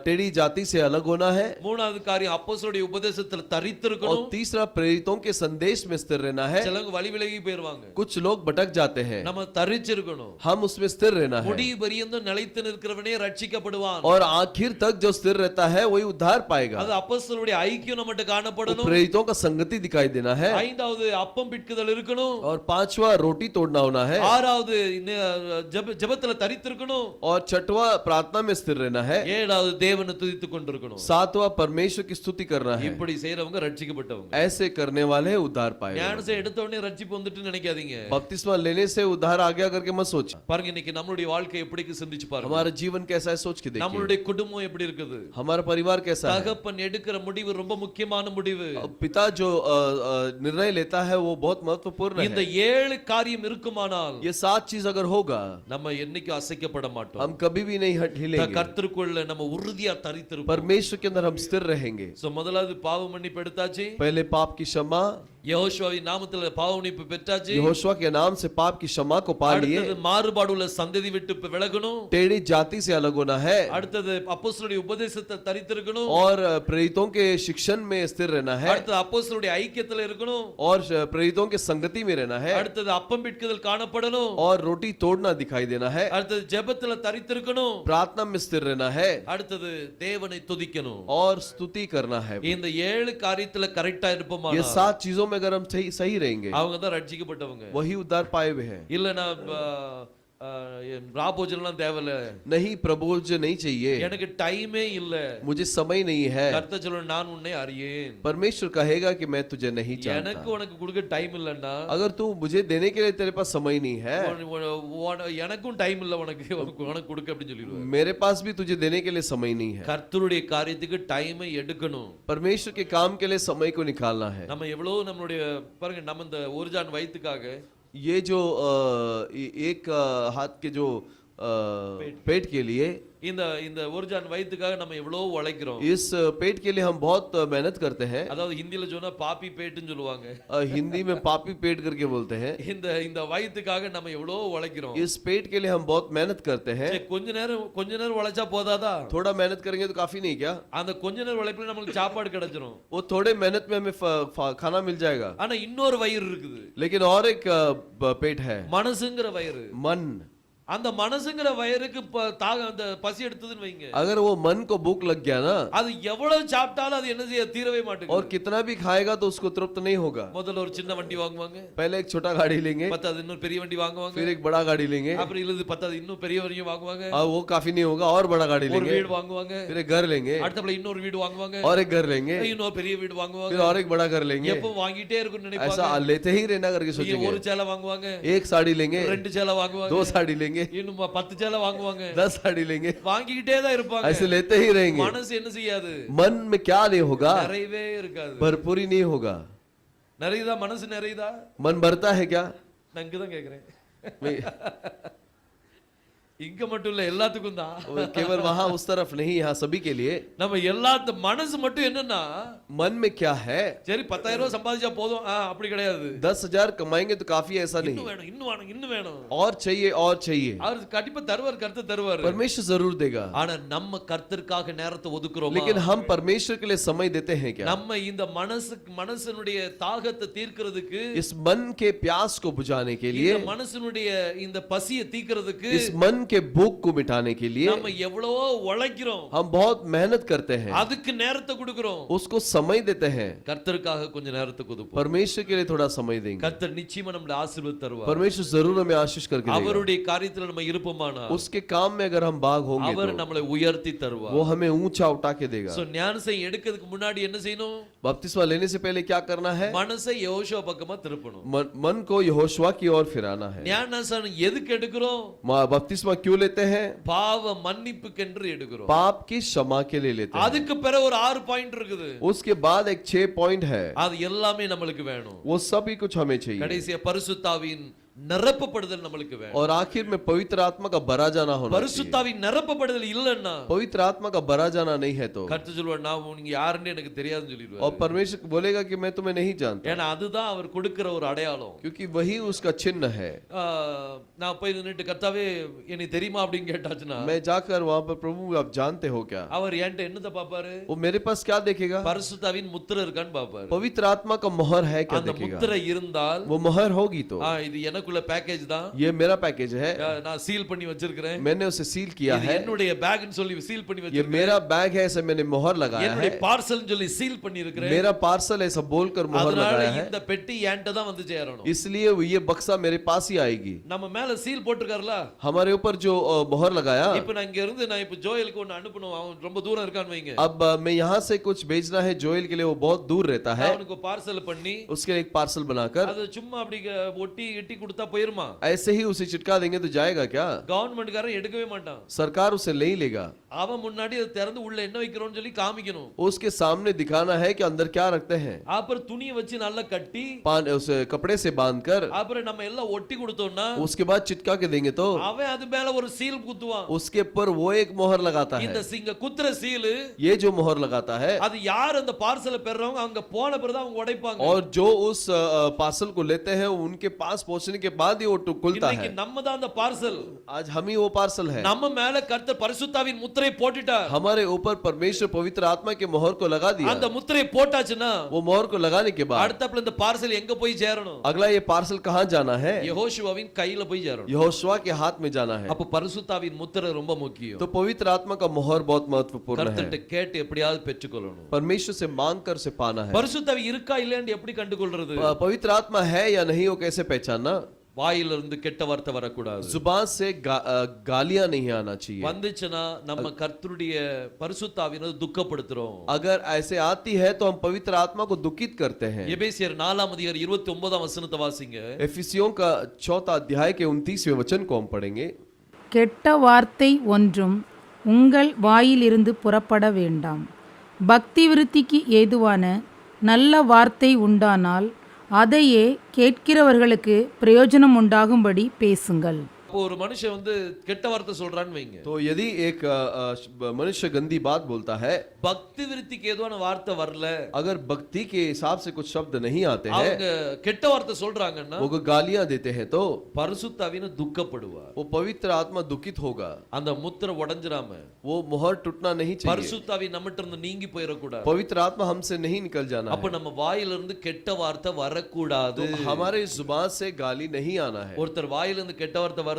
टेढ़ी जाति से अलग होना है। மூணாவது காரியம் அப்போஸ்தலருடைய உபதேசத்துல और தரித்திருக்கணும். तीसरा प्रेरितों के संदेश में स्थिर रहना है। சிலங்க வழி விலகி போயிருவாங்க. कुछ लोग भटक जाते हैं, நம்ம தரிச்சிருக்கணும். हम उसमें स्थिर रहना है। முடிவு பரியந்தம் நிலைத்து நிற்கிறவனே ரட்சிக்கப்படுவான். और आखिर तक जो स्थिर रहता है वही उद्धार पाएगा। அது அப்போஸ்தலருடைய ஐக்கியம் நம்மட்ட तो காணப்படணும். प्रेरितों का संगति दिखाई देना है। ஐந்தாவது அப்பம் பிட்குதல் இருக்கணும். और पांचवा रोटी तोड़ना होना है। ஆறாவது ஜெபத்துல தரித்திருக்கணும். और छठवां प्रार्थना में स्थिर रहना है। ஏழாவது தேவனை துதித்துக் கொண்டிருக்கணும். सातवां परमेश्वर की स्तुति करना है। இப்படி செய்றவங்க ரட்சிக்கப்பட்டவங்க. ऐसे करने वाले उद्धार पाएगा। ஞானசை எடுத்த உடனே ரட்சிப்பு வந்துட்டு நினைக்காதீங்க. बपतिस्मा लेने से उद्धार आ गया करके मत सोच। பாருங்க இன்னைக்கு நம்மளுடைய வாழ்க்கை எப்படி சிந்திச்சு பாருங்க. हमारा जीवन कैसा है सोच के देखिए। நம்மளுடைய குடும்பம் எப்படி இருக்குது? हमारा परिवार कैसा है? தகப்பன் எடுக்கிற முடிவு ரொம்ப முக்கியமான முடிவு. पिता जो निर्णय लेता है वो बहुत महत्वपूर्ण இந்த है। ஏழு காரியம் இருக்குமானால் ये 7 चीज अगर होगा நம்ம என்னைக்கு அசைக்கப்பட மாட்டோம். हम कभी भी नहीं हिलेंगे। கர்த்தருக்குள்ள நம்ம உறுதியா தரித்திருப்போம். परमेश्वर के अंदर हम स्थिर रहेंगे। சோ முதலாவது பாவ மன்னிப்பு எடுத்தாச்சு. पहले पाप की क्षमा, யெகோஷுவாவின் நாமத்துல பாவ மன்னிப்பு பெற்றாச்சு. यहोशुआ के नाम से पाप की क्षमा को पा लिए। அடுத்தது மாறுபாடு உள்ள சந்ததி விட்டு விலகணும். टेढ़ी जाति से अलग होना है। அடுத்தது அப்போஸ்தலருடைய உபதேசத்தை தரித்திருக்கணும். और प्रेरितों के शिक्षण में स्थिर रहना है। அடுத்தது அப்போஸ்தலருடைய ஐக்கியத்துல இருக்கணும். और प्रेरितों के संगति में रहना है। அடுத்தது அப்பம் பிட்குதல் காணப்படணும். और रोटी तोड़ना दिखाई देना है। அடுத்தது ஜெபத்துல தரித்திருக்கணும். प्रार्थना में स्थिर रहना है। அடுத்தது தேவனை துதிக்கணும். और स्तुति करना है। இந்த ஏழு காரியத்துல கரெக்ட்டா இருப்போமா? ये 7 चीजों में अगर हम सही रहेंगे அவங்க தான் ரட்சிக்கப்பட்டவங்க. वही उद्धार पाए हुए हैं। இல்லனா ராபோஜனலாம் தேவையில்ல. नहीं प्रभोज नहीं चाहिए, எனக்கு டைமே இல்ல. मुझे समय नहीं है। கர்த்தர் சொல்றார் நான் உன்னை அறியேன். परमेश्वर कहेगा कि मैं तुझे नहीं எனக்கு जानता। உனக்கு கொடுக்க டைம் இல்லன்னா, अगर तू मुझे देने के लिए तेरे पास समय नहीं है, எனக்கும் டைம் இல்ல உனக்கு உனக்கு கொடுக்க அப்படி சொல்லிடுவார். मेरे पास भी तुझे देने के लिए समय नहीं है। கர்த்தருடைய காரியத்துக்கு டைமை எடுக்கணும். परमेश्वर के काम के लिए समय को निकालना है। நம்ம எவ்வளவு நம்மளுடைய பாருங்க நம்ம இந்த ஒரு ஜான் வயித்துக்காக ये जो एक हाथ के जो पेट के लिए, இந்த இந்த ஒரு ஜான் வயித்துக்காக நம்ம எவ்வளவு உழைக்கிறோம். इस पेट के लिए हम बहुत मेहनत करते हैं। அதாவது ஹிந்தில சொன்னா பாப்பி பேட்னு சொல்லுவாங்க. हिंदी में पापी पेट करके बोलते हैं। இந்த இந்த வயித்துக்காக நம்ம எவ்வளவு உழைக்கிறோம். इस पेट के लिए हम बहुत मेहनत करते हैं। கொஞ்ச நேரம் உழைச்சா போதாதா? थोड़ा मेहनत करेंगे तो काफी नहीं क्या? அந்த கொஞ்ச நேரம் உழைப்புல நமக்கு சாப்பாடு கிடைச்சிரும். वो थोड़े मेहनत में हमें खाना मिल जाएगा। ஆனா இன்னொரு வயிறு இருக்குது. लेकिन और एक पेट है, மனசுங்கிற வயிறு. मन। அந்த மனசுங்கிற வயிறுக்கு அந்த பசி எடுத்ததுன்னு வைங்க, अगर वो मन को भूख लग गया ना, அது எவ்வளவு சாப்பிட்டாலும் அது என்ன செய்ய தீரவே மாட்டேங்குது. और कितना भी खाएगा तो उसको तृप्त नहीं होगा। முதல்ல ஒரு சின்ன வண்டி வாங்குவாங்க, पहले एक छोटा गाड़ी लेंगे, பத்தாது இன்னொரு பெரிய வண்டி வாங்குவாங்க, फिर एक बड़ा गाड़ी लेंगे, அப்புறம் இல்லது பத்தாது இன்னும் பெரிய வண்டியும் வாங்குவாங்க, वो काफी नहीं होगा और बड़ा गाड़ी ஒரு लेंगे, வீடு வாங்குவாங்க, फिर एक घर लेंगे, அடுத்தபடி இன்னொரு வீடு வாங்குவாங்க, और एक घर लेंगे, இன்னொரு பெரிய வீடு फिर வாங்குவாங்க, और एक बड़ा घर लेंगे। எப்போ வாங்கிட்டே இருக்குன்னு நினைப்பாங்க। ऐसा लेते ही रहना करके सोचेंगे। ஒரு சேலை வாங்குவாங்க, एक साड़ी लेंगे, ரெண்டு சேலை வாங்குவாங்க, 2 साड़ी लेंगे, இன்னும் 10 சேலை வாங்குவாங்க, 10 साड़ी लेंगे, வாங்கிக்கிட்டே தான் இருப்பாங்க। ऐसे लेते ही रहेंगे। மனசு என்ன செய்யாது? मन में क्या नहीं होगा? நிறையவே இருக்காது। भरपूरी नहीं होगा। நிறையதா? மனசு நிறையதா? मन भरता है क्या? நான் இங்கதான் கேக்குறேன்। இங்க மட்டும் இல்ல, எல்லாத்துக்கும் தான்। केवल वहां उस तरफ नहीं, यहाँ सभी के लिए। நம்ம எல்லாத்து மனசு மட்டும் என்னன்னா, मन में क्या है? சரி 10,000 ரூபாய் சம்பாதிச்சா போதும், அப்படி கிடையாது। 10,000 कमाएंगे तो काफी, ऐसा नहीं। இன்னும் வேணும், இன்னும் வேணும், இன்னும் வேணும்। और चाहिए, और चाहिए। அவர் கண்டிப்பா தருவார், கர்த்தர் தருவார்। परमेश्वर जरूर देगा। ஆனா நம்ம கர்த்தருக்காக நேரத்தை ஒதுக்குறோமா? लेकिन हम परमेश्वर के लिए समय देते हैं क्या? நம்ம இந்த மனசுனுடைய தாகத்தை தீர்க்கிறதுக்கு, इस मन के प्यास को बुझाने के लिए, இந்த மனசுனுடைய இந்த பசியை தீர்க்கிறதுக்கு, इस मन के भूख को मिटाने के लिए நம்ம எவ்வளவோ உழைக்கிறோம், हम बहुत मेहनत करते हैं, அதுக்கு நேரத்தை கொடுக்கிறோம்। उसको समय देते हैं। கர்த்தருக்காக கொஞ்சம் நேரத்தை கொடுப்போம்। परमेश्वर के लिए थोड़ा समय देंगे, கர்த்தர் நிச்சயமா நம்மளை ஆசீர்வாதம் தருவார்। परमेश्वर जरूर हमें आशीष करके देगा। அவருடைய காரியத்துல நம்ம இருப்போமானா, उसके काम में अगर हम भाग होंगे அவர் तो நம்மளை உயர்த்தி தருவார்। वो हमें ऊंचा उठा के देगा। சோ ஞானசை எடுக்கிறதுக்கு முன்னாடி என்ன செய்யணும்? बपतिस्मा लेने से पहले क्या करना है? மனசை யோசுவா பக்கமா திருப்பணும். मन को यहोशुआ की ओर फिराना है। ஞானஸ்நானம் எதுக்கு எடுக்கிறோம்? बपतिस्मा क्यों लेते हैं? பாவ மன்னிப்புக்கென்று எடுக்கிறோம். पाप की क्षमा के लिए लेते हैं। அதுக்கு பிறகு ஒரு 6 பாயிண்ட் இருக்குது. उसके बाद एक 6 पॉइंट है। அது எல்லாமே நம்மளுக்கு வேணும். वो सभी कुछ हमें चाहिए। கடைசியா பரிசுத்தாவின் நிரப்பப்படுதல் நம்மளுக்கு வேணும். और आखिर में पवित्र आत्मा का भरा जाना होना चाहिए। பரிசுத்தாவின் நிரப்பப்படுதல் இல்லன்னா, पवित्र आत्मा का भरा जाना नहीं है तो கர்த்தர் சொல்வார், நான் நீங்க யாருன்னு எனக்கு தெரியாதுன்னு சொல்லிடுவார். और परमेश्वर बोलेगा कि मैं तुम्हें नहीं जानता, ஏன்னா அதுதான் அவர் கொடுக்கிற ஒரு அடையாளம். क्योंकि वही उसका चिन्ह है। நான் போய் நின்னுட்டு கர்த்தாவே எனக்கு தெரியுமா அப்படின்னு கேட்டாச்சுன்னா, मैं जाकर वहां पर प्रभु आप जानते हो क्या, அவர் என்கிட்ட என்னத பாப்பாரு? वो मेरे पास क्या देखेगा? பரிசுத்தாவின் முத்திரை இருக்கான்னு பாப்பாரு. पवित्र आत्मा का मोहर है क्या அந்த देखेगा? முத்திரை இருந்தால், वो मोहर होगी तो இது எனக்குள்ள பேக்கேஜ் தான், ये मेरा पैकेज है, நான் சீல் பண்ணி வச்சிருக்கிறேன், मैंने उसे सील किया இது है, என்னுடைய பேக்னு சொல்லி சீல் பண்ணி ये வச்சிருக்கிறேன், मेरा बैग है ऐसा मैंने मोहर लगाया என்னுடைய है, பார்சல்னு சொல்லி சீல் பண்ணி இருக்கிறேன், मेरा पार्सल ऐसा बोलकर मोहर அதனால लगाया है, இந்த பெட்டி என்கிட்ட தான் வந்து சேரணும். इसलिए ये बक्सा मेरे पास ही आएगी। நம்ம மேல சீல் போட்டுருக்காருல, हमारे ऊपर जो मोहर लगाया, இப்போ நான் இங்க இருந்து நான் இப்போ ஜோயலுக்கு ஒன்னு அனுப்பணும், அவன் ரொம்ப தூரம் இருக்கான்னு வைங்க, अब मैं यहाँ से कुछ भेजना है जोएल के लिए, वो बहुत दूर रहता है, அவனுக்கு பார்சல் பண்ணி उसके लिए एक पार्सल बनाकर அது சும்மா அப்படி ஒட்டி இட்டி கொடுத்தா போயிருமா? ऐसे ही उसे चिटका देंगे तो जाएगा क्या? கவர்மெண்ட்காரன் எடுக்கவே மாட்டான், सरकार उसे नहीं लेगा, அவன் முன்னாடி அதை திறந்து உள்ள என்ன வைக்கிறோம்னு சொல்லி காமிக்கணும், उसके सामने दिखाना है कि अंदर क्या रखते हैं, அப்புறம் துணியை வச்சு நல்லா கட்டி उसे कपड़े से बांधकर அப்புறம் நம்ம எல்லாம் ஒட்டி கொடுத்தோம்னா, उसके बाद चिटका के देंगे तो அவன் அது மேல ஒரு சீல் குத்துவான், उसके ऊपर वो एक मोहर लगाता இந்த है, சிங்க குத்துற சீல், ये जो मोहर लगाता है, அது யார் அந்த பார்சலை பெறறவங்க அங்க போன பிறகு தான் அவங்க உடைப்பாங்க, और जो उस पार्सल को लेते हैं उनके पास पहुंचने के बाद ही वो खुलता இன்னைக்கு है। நம்ம தான் அந்த பார்சல், आज हम ही वो पार्सल है, நம்ம மேல கர்த்தர் பரிசுத்தாவின் முத்திரை போட்டுட்டார், हमारे ऊपर परमेश्वर पवित्र आत्मा के मोहर को लगा दिया, அந்த முத்திரை போட்டாச்சுன்னா वो मोहर को लगाने के बाद அடுத்தப்பல இந்த பார்சல் எங்க போய் சேரணும்? अगला ये पार्सल कहाँ जाना है? யெகோஷுவாவின் கையில போய் சேரணும். यहोशुआ के हाथ में जाना है। அப்ப பரிசுத்தாவின் முத்திரை ரொம்ப முக்கியம். तो पवित्र आत्मा का मोहर बहुत महत्वपूर्ण है, கர்த்தர்ட்ட கேட்டு எப்படியாவது பெற்றுக்கொள்ளணும். परमेश्वर से मांग कर उसे पाना है। பரிசுத்தாவி இருக்கா இல்லையான்னு எப்படி கண்டுகொள்றது? पवित्र आत्मा है या नहीं वो कैसे पहचानना? வாயிலிருந்து கெட்ட வார்த்தை வரக்கூடாது, जुबान से गालियां नहीं आना चाहिए, வந்துச்சுன்னா நம்ம கர்த்தருடைய பரிசுத்தாவினை துக்கப்படுத்துறோம். अगर ऐसे आती है तो हम पवित्र आत्मा को दुखित करते हैं। எபேசியர் 4:29 வசனத்தை வாசிங்க. एफिसियों का 4 अध्याय के 29वें वचन को हम पढ़ेंगे। கெட்ட வார்த்தை ஒன்றும் உங்கள் வாயிலிருந்து புறப்பட வேண்டாம். பக்தி விருத்திக்கு ஏதுவான நல்ல வார்த்தை உண்டானால் அதையே கேட்கிறவர்களுக்கு பிரயோஜனம் உண்டாகும்படி பேசுங்கள். இப்போ ஒரு மனுஷன் வந்து கெட்ட வார்த்தை சொல்றான்னு வைங்க, तो यदि एक मनुष्य गंदी बात बोलता है, பக்தி விருத்திக்கு ஏதுவான வார்த்தை வரல, अगर भक्ति के हिसाब से कुछ शब्द नहीं आते हैं, அவங்க கெட்ட வார்த்தை சொல்றாங்கன்னா वो गालियां देते हैं तो பரிசுத்தாவினை துக்கப்படுவார். वो पवित्र आत्मा दुखित होगा, அந்த முத்திரை உடைஞ்சிராம, वो मोहर टूटना नहीं चाहिए, பரிசுத்தாவி நம்மட்ட இருந்து நீங்கி போயிடக்கூடாது. पवित्र आत्मा हमसे नहीं निकल जाना அப்ப है, நம்ம வாயிலிருந்து கெட்ட வார்த்தை வரக்கூடாது. तो हमारे जुबान से गाली नहीं आना है। ஒருத்தர் வாயிலிருந்து கெட்ட வார்த்தை வருதுன்னா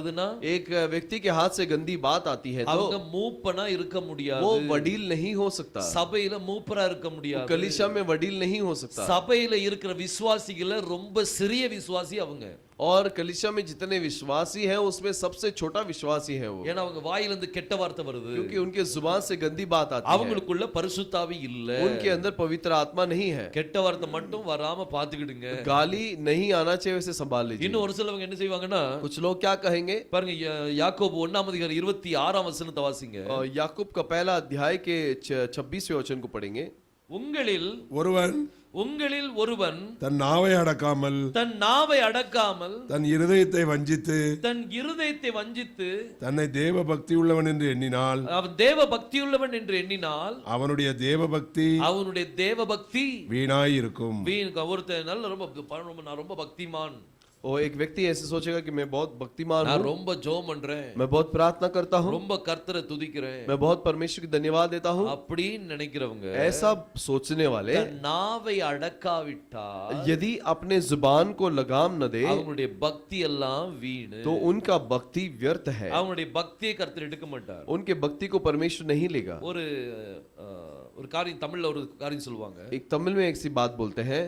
एक व्यक्ति के हाथ से गंदी बात आती है அவங்க तो மூப்பனா இருக்க முடியாது, वो वडील नहीं हो सकता, சபையில மூப்பரா இருக்க முடியாது, कलीसिया में वडील नहीं हो सकता, சபையில இருக்கிற விசுவாசிகள ரொம்ப சிறிய விசுவாசி அவங்க, और कलीसिया में जितने विश्वासी हैं उसमें सबसे छोटा विश्वासी है वो, ஏன்னா அவங்க வாயிலிருந்து கெட்ட வார்த்தை வருது, क्योंकि उनके जुबान से गंदी बात आती है, அவங்களுக்குள்ள பரிசுத்தாவி இல்ல, उनके अंदर पवित्र आत्मा नहीं है। கெட்ட வார்த்தை மட்டும் வராம பாத்துக்கிடுங்க. गाली नहीं आना चाहिए वैसे संभाल लीजिए। இன்னும் ஒரு சிலவங்க என்ன செய்வாங்கன்னா, कुछ लोग क्या कहेंगे, பாருங்க யாக்கோபு 1:26 வசனத்தை வாசிங்க. याकूब का पहला अध्याय के 26वें वचन को पढ़ेंगे। உங்களில் ஒருவன் தன் நாவை அடக்காமல் தன் நாவை அடக்காமல் தன் இருதயத்தை வஞ்சித்து தன்னை தேவ பக்தி உள்ளவன் என்று எண்ணினால் அவன் தேவ பக்தியுள்ளவன் என்று எண்ணினால் அவனுடைய தேவ பக்தி வீணாய் இருக்கும். ஒருத்தர் நல்ல ரொம்ப நான் ரொம்ப பக்திமான், और एक व्यक्ति ऐसे सोचेगा कि मैं बहुत भक्तिमान நான் हूँ, ரொம்ப ஜெபம் பண்றேன், मैं बहुत प्रार्थना करता हूँ, ரொம்ப கர்த்தரை துதிக்கிறேன், मैं बहुत परमेश्वर को धन्यवाद देता हूँ, அப்படின்னு நினைக்கிறவங்க ऐसा सोचने वाले தன் நாவை அடக்காவிட்டால் यदि अपने जुबान को लगाम न दे அவங்களுடைய பக்தி எல்லாம் வீணு, तो उनका भक्ति व्यर्थ है, அவங்களுடைய பக்தியை கர்த்தர் எடுக்க மாட்டார். उनके भक्ति को परमेश्वर नहीं लेगा। ஒரு காரியம் தமிழ்ல ஒரு காரியம் சொல்லுவாங்க, एक तमिल में एक सी बात बोलते हैं,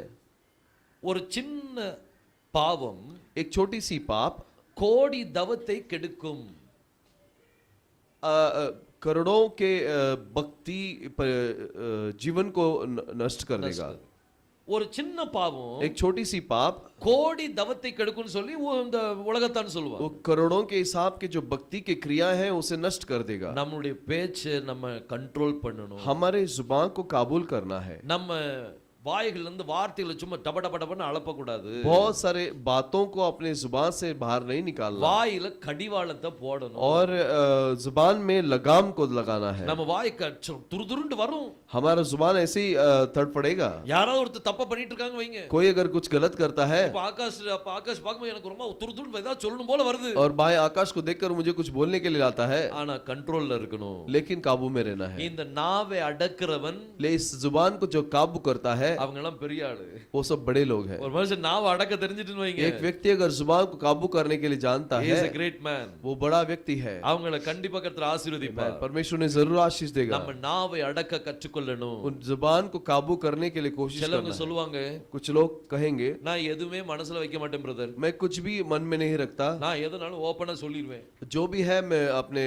ஒரு சின்ன பாவம் एक छोटी सी पाप கோடி தவத்தை கெடுக்கும். करोड़ों के भक्ति जीवन को नष्ट कर देगा। ஒரு சின்ன பாவம் एक छोटी सी पाप கோடி தவத்தை கெடுக்கும்னு சொல்லி இந்த உலகத்தான் சொல்லுவாங்க. वो करोड़ों के हिसाब के जो भक्ति के क्रिया है उसे नष्ट कर देगा। நம்மளுடைய பேச்சை நம்ம கண்ட்ரோல் பண்ணணும். हमारे जुबान को काबूल करना है। நம்ம வாய்கள் இருந்து வார்த்தைகளை சும்மா டப டப டபன்னு அளப்ப கூடாது. बहुत सारे बातों को अपने जुबान से बाहर नहीं निकालना। வாயில கடிவாளத்தை போடணும். और जुबान में लगाम को लगाना है। நம்ம வாய் துருதுருண்டு வரும். हमारा जुबान ऐसे ही तड़पड़ेगा। யாராவது ஒருத்தர் தப்ப பண்ணிட்டு இருக்காங்க வைங்க. कोई अगर कुछ गलत करता है, ஆகாஷ் பாக்கும்போது எனக்கு ரொம்ப துருதுருண்டு ஏதாவது சொல்லணும் போல வருது. और भाई आकाश को देखकर मुझे कुछ बोलने के लिए आता है, ஆனா கண்ட்ரோல்ல இருக்கணும். लेकिन काबू में रहना है। இந்த நாவை அடக்குறவன், ले इस जुबान को जो काबू करता है, அவங்க எல்லாம் பெரிய ஆளு. वो सब बड़े लोग हैं। ஒரு மனுஷன் நாவை அடக்க தெரிஞ்சிட்டுன்னு வைங்க, एक व्यक्ति अगर जुबान को काबू करने के लिए जानता he is है, a great man. वो बड़ा व्यक्ति है। அவங்கள கண்டிப்பா கர்த்தர் ஆசீர்வதிப்பார். परमेश्वर ने जरूर आशीष देगा। நம்ம நாவை அடக்க கற்றுக்கொள்ளணும். उन जुबान को काबू करने के लिए कोशिश சிலவங்க करना है। சொல்லுவாங்க, कुछ लोग कहेंगे, நான் எதுவுமே மனசுல வைக்க மாட்டேன் பிரதர், मैं कुछ भी मन में नहीं रखता, நான் எதனாலும் ஓபனா சொல்லிடுவேன். जो भी है मैं अपने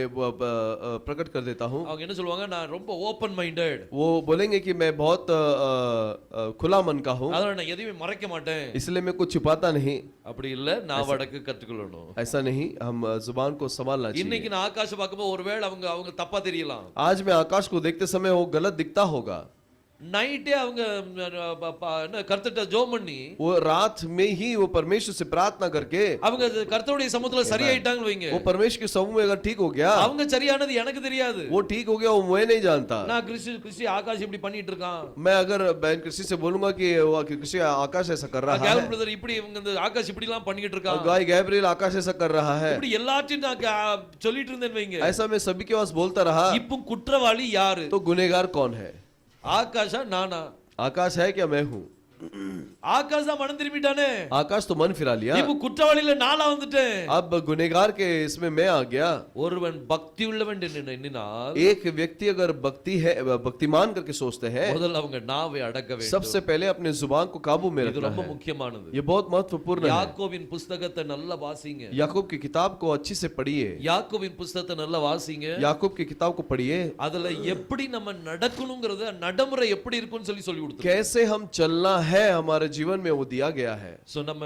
प्रकट कर देता हूँ। அவங்க என்ன சொல்லுவாங்க, நான் ரொம்ப ஓபன் மைண்டட், वो बोलेंगे कि मैं बहुत खुला मन का हूँ, அதனால நான் எதையுமே மறைக்க மாட்டேன். इसलिए मैं कुछ छिपाता नहीं। அப்படி இல்ல, நாவை அடக்க கற்றுக்கொள்ளணும். ऐसा नहीं, हम जुबान को संभालना இன்னைக்கு चाहिए। நான் ஆகாஷ பார்க்கும்போது ஒருவேளை அவங்க தப்பா தெரியலாம். आज मैं आकाश को देखते समय वो गलत दिखता होगा। நைட்டே அவங்க என்ன கர்த்தர்ட்ட ஜெபம் பண்ணி, वो रात में ही वो परमेश्वर से प्रार्थना करके அவங்க கர்த்தருடைய சமூகத்துல சரியாயிட்டாங்க வைங்க, वो परमेश्वर के समूह में अगर ठीक हो गया, அவங்க சரியானது எனக்கு தெரியாது. वो ठीक हो गया वो मैं नहीं जानता। நான் கிறிஸ்டி ஆகாஷ் இப்படி பண்ணிட்டு இருக்கான், मैं अगर बहन कृषि से बोलूंगा कि कृषि आकाश ऐसा कर रहा கேவல் है, பிரதர் இப்படி இவங்க இந்த ஆகாஷ் இப்படி எல்லாம் பண்ணிட்டு இருக்கான், गाय गैब्रिएल आकाश ऐसा कर रहा है, இப்படி எல்லாத்தையும் நான் சொல்லிட்டு இருந்தேன் வைங்க. ऐसा मैं सभी के पास बोलता रहा। இப்போ குற்றவாளி யாரு? तो गुनहगार कौन है? ஆகாஷா நானா? आकाश है क्या मैं हूँ? ஆகாஷ் தான் மனம் திரும்பிட்டானே, आकाश तो मन फिरा लिया। இப்போ குற்றவாளியில நானா வந்துட்டேன்। अब गुनहगार के इसमें मैं आ गया। ஒருவன் பக்தி உள்ளவன் எண்ணினால், एक व्यक्ति अगर भक्ति है भक्तिमान करके सोचते हैं, முதல்ல அவங்க நாவை அடக்க வேண்டும். सबसे पहले अपने जुबान को काबू में இது रखना ரொம்ப है। முக்கியமானது. ये बहुत महत्वपूर्ण है। யாக்கோபின் புத்தகத்தை நல்லா வாசிங்க. याकूब की किताब को अच्छी से पढ़िए। யாக்கோபின் புத்தகத்தை நல்லா வாசிங்க. याकूब की किताब को पढ़िए। அதுல எப்படி நம்ம நடக்கணும்ங்கறது, நடைமுறை எப்படி இருக்குன்னு சொல்லி கொடுத்து, कैसे हम चलना है हमारे जीवन में वो दिया गया है। சோ நம்ம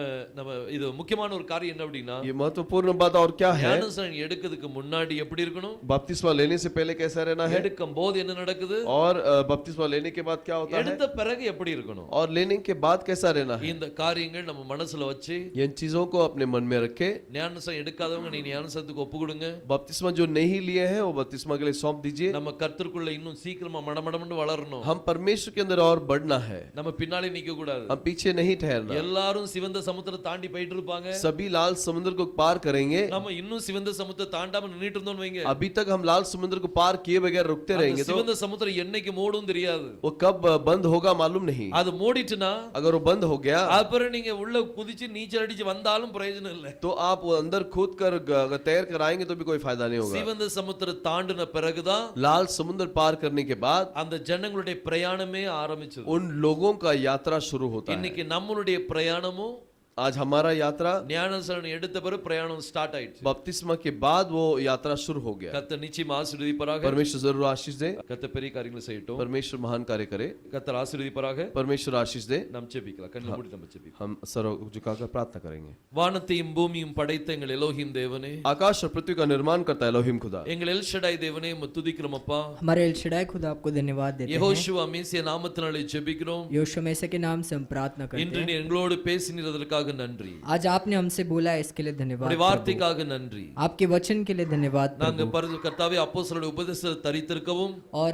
இது முக்கியமான ஒரு காரியம் என்ன அப்படினா, ये महत्वपूर्ण बात और क्या है? ஞானஸ்நானம் எடுக்கிறதுக்கு முன்னாடி எப்படி இருக்கணும்? बपतिस्मा लेने से पहले कैसा रहना है? எடுக்கும் போது என்ன நடக்குது? और बपतिस्मा लेने के बाद क्या होता है? எடுத்த பிறகு எப்படி இருக்கணும்? और लेने के बाद कैसा रहना है? இந்த காரியங்கள் நம்ம மனசுல வச்சு, इन चीजों को अपने मन में रखे। ஞானஸ்நானம் எடுக்காதவங்க நீ ஞானஸ்நானத்துக்கு ஒப்பு கொடுங்க। बपतिस्मा जो नहीं लिए हैं वो बपतिस्मा के लिए सौंप दीजिए। நம்ம கர்த்தருக்குள்ள இன்னும் சீக்கிரமா மடமடன்னு வளரணும்। हम परमेश्वर के अंदर और बढ़ना है। நம்ம பின்னாலே நிக்க கூடாது। हम पीछे नहीं ठहरना। எல்லாரும் சிவந்த சமுத்திரத்தை தாண்டி போயிட்டு இருப்பாங்க, सभी लाल समुद्र को पार करेंगे। நம்ம இன்னும் சிவந்த சமுத்திரத்தை தாண்டாம நின்னுட்டு இருந்தோம்னு வைங்க, अभी तक हम लाल समुद्र को पार किए बगैर रुकते रहेंगे तो சிவந்த சமுத்திரம் என்னைக்கு மூடும் தெரியாது। वो कब बंद होगा मालूम नहीं। அது மூடிட்டுனா, अगर वो बंद हो गया அப்புறம் நீங்க உள்ள குதிச்சு நீச்சல் அடிச்சு வந்தாலும் பிரயோஜனம் இல்லை। तो आप वो अंदर कूद कर अगर तैर कर आएंगे तो भी कोई फायदा नहीं होगा। சிவந்த சமுத்திரம் தாண்டின பிறகுதான் लाल समुद्र पार करने के बाद அந்த ஜனங்களுடைய பிரயாணமே ஆரம்பிச்சது। उन लोगों का यात्रा शुरू होता है। இன்னைக்கு நம்மளுடைய பிரயாணமும், आज हमारा यात्रा ஞானஸ்நானம் எடுத்த பிறகு பிரயாணம் ஸ்டார்ட் ஆயிடுச்சு। बपतिस्मा के बाद वो यात्रा शुरू हो गया। கர்த்தர் நிச்சயமா ஆசீர்வதிப்பாராக। परमेश्वर जरूर आशीष दे। கர்த்தர் பெரிய காரியங்களை செய்யட்டும்। परमेश्वर महान कार्य करे। கர்த்தர் ஆசீர்வதிப்பாராக। परमेश्वर आशीष दे। நாம் ஜெபிக்கலாம், கண்ணை மூடி நம்ம ஜெபிக்கலாம்। हम सर झुकाकर प्रार्थना करेंगे। வானத்தையும் பூமியும் படைத்த எங்கள் எலோஹிம் தேவனே, आकाश और पृथ्वी का निर्माण करता है एलोहिम खुदा। எங்கள் எல் ஷடாய் தேவனே, உம்மை துதிக்கிறோம் அப்பா। हमारे एल शडाई खुदा आपको धन्यवाद देते हैं। யெகோஷுவா மேசியா நாமத்தினாலே ஜெபிக்கிறோம்। यहोशू मैसे के नाम से हम प्रार्थना करते இன்று हैं। நீ எங்களோடு பேசினதற்காக நன்றி। आज आपने हमसे बोला है, इसके लिए धन्यवाद। உம்முடைய வார்த்தைக்காக நன்றி। आपके वचन के लिए धन्यवाद। நாங்க கர்த்தாவே அப்போஸ்தலருடைய உபதேசத்தை தரித்திருக்கவும், और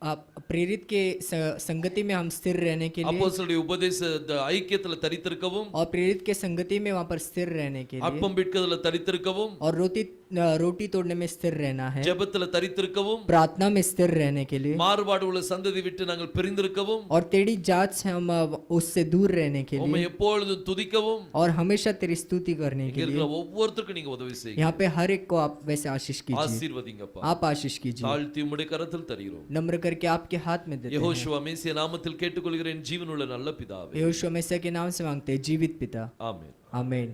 आप प्रेरित के संगति में हम स्थिर रहने के लिए, அப்போஸ்தலருடைய உபதேச ஐக்கியத்துல தரித்திருக்கவும், और प्रेरित के संगति में वहां पर स्थिर रहने के लिए, அப்பம் பிட்கிறதுல தரித்திருக்கவும், और रोटी तोड़ने में स्थिर रहना है, ஜெபத்துல தரித்திருக்கவும், प्रार्थना में स्थिर रहने के लिए, மாறுபாடு உள்ள சந்ததி விட்டு நாங்கள் பிரிந்திருக்கவும், और तेरी जांच से हम उससे दूर रहने के உம்மை लिए, எப்பொழுதும் துதிக்கவும், और हमेशा तेरी स्तुति करने இங்க के இருக்கிற लिए। ஒவ்வொருத்தருக்கும் நீங்க உதவி செய்யுங்க। यहाँ पे हर एक को आप वैसे आशीष कीजिए, ஆசீர்வதிங்கப்பா। आप आशीष कीजिए। தாழ்த்தி உம்முடைய கரத்தில் தருகிறோம்। नम्र करके आपके हाथ में देते हैं। யெகோஷுவா மேசியா நாமத்தில் கேட்டுக்கொள்கிறேன் ஜீவனுள்ள நல்ல பிதாவே, यहोशू मैसिया के नाम से मांगते हैं, जीवित पिता, ஆமென்। आमीन।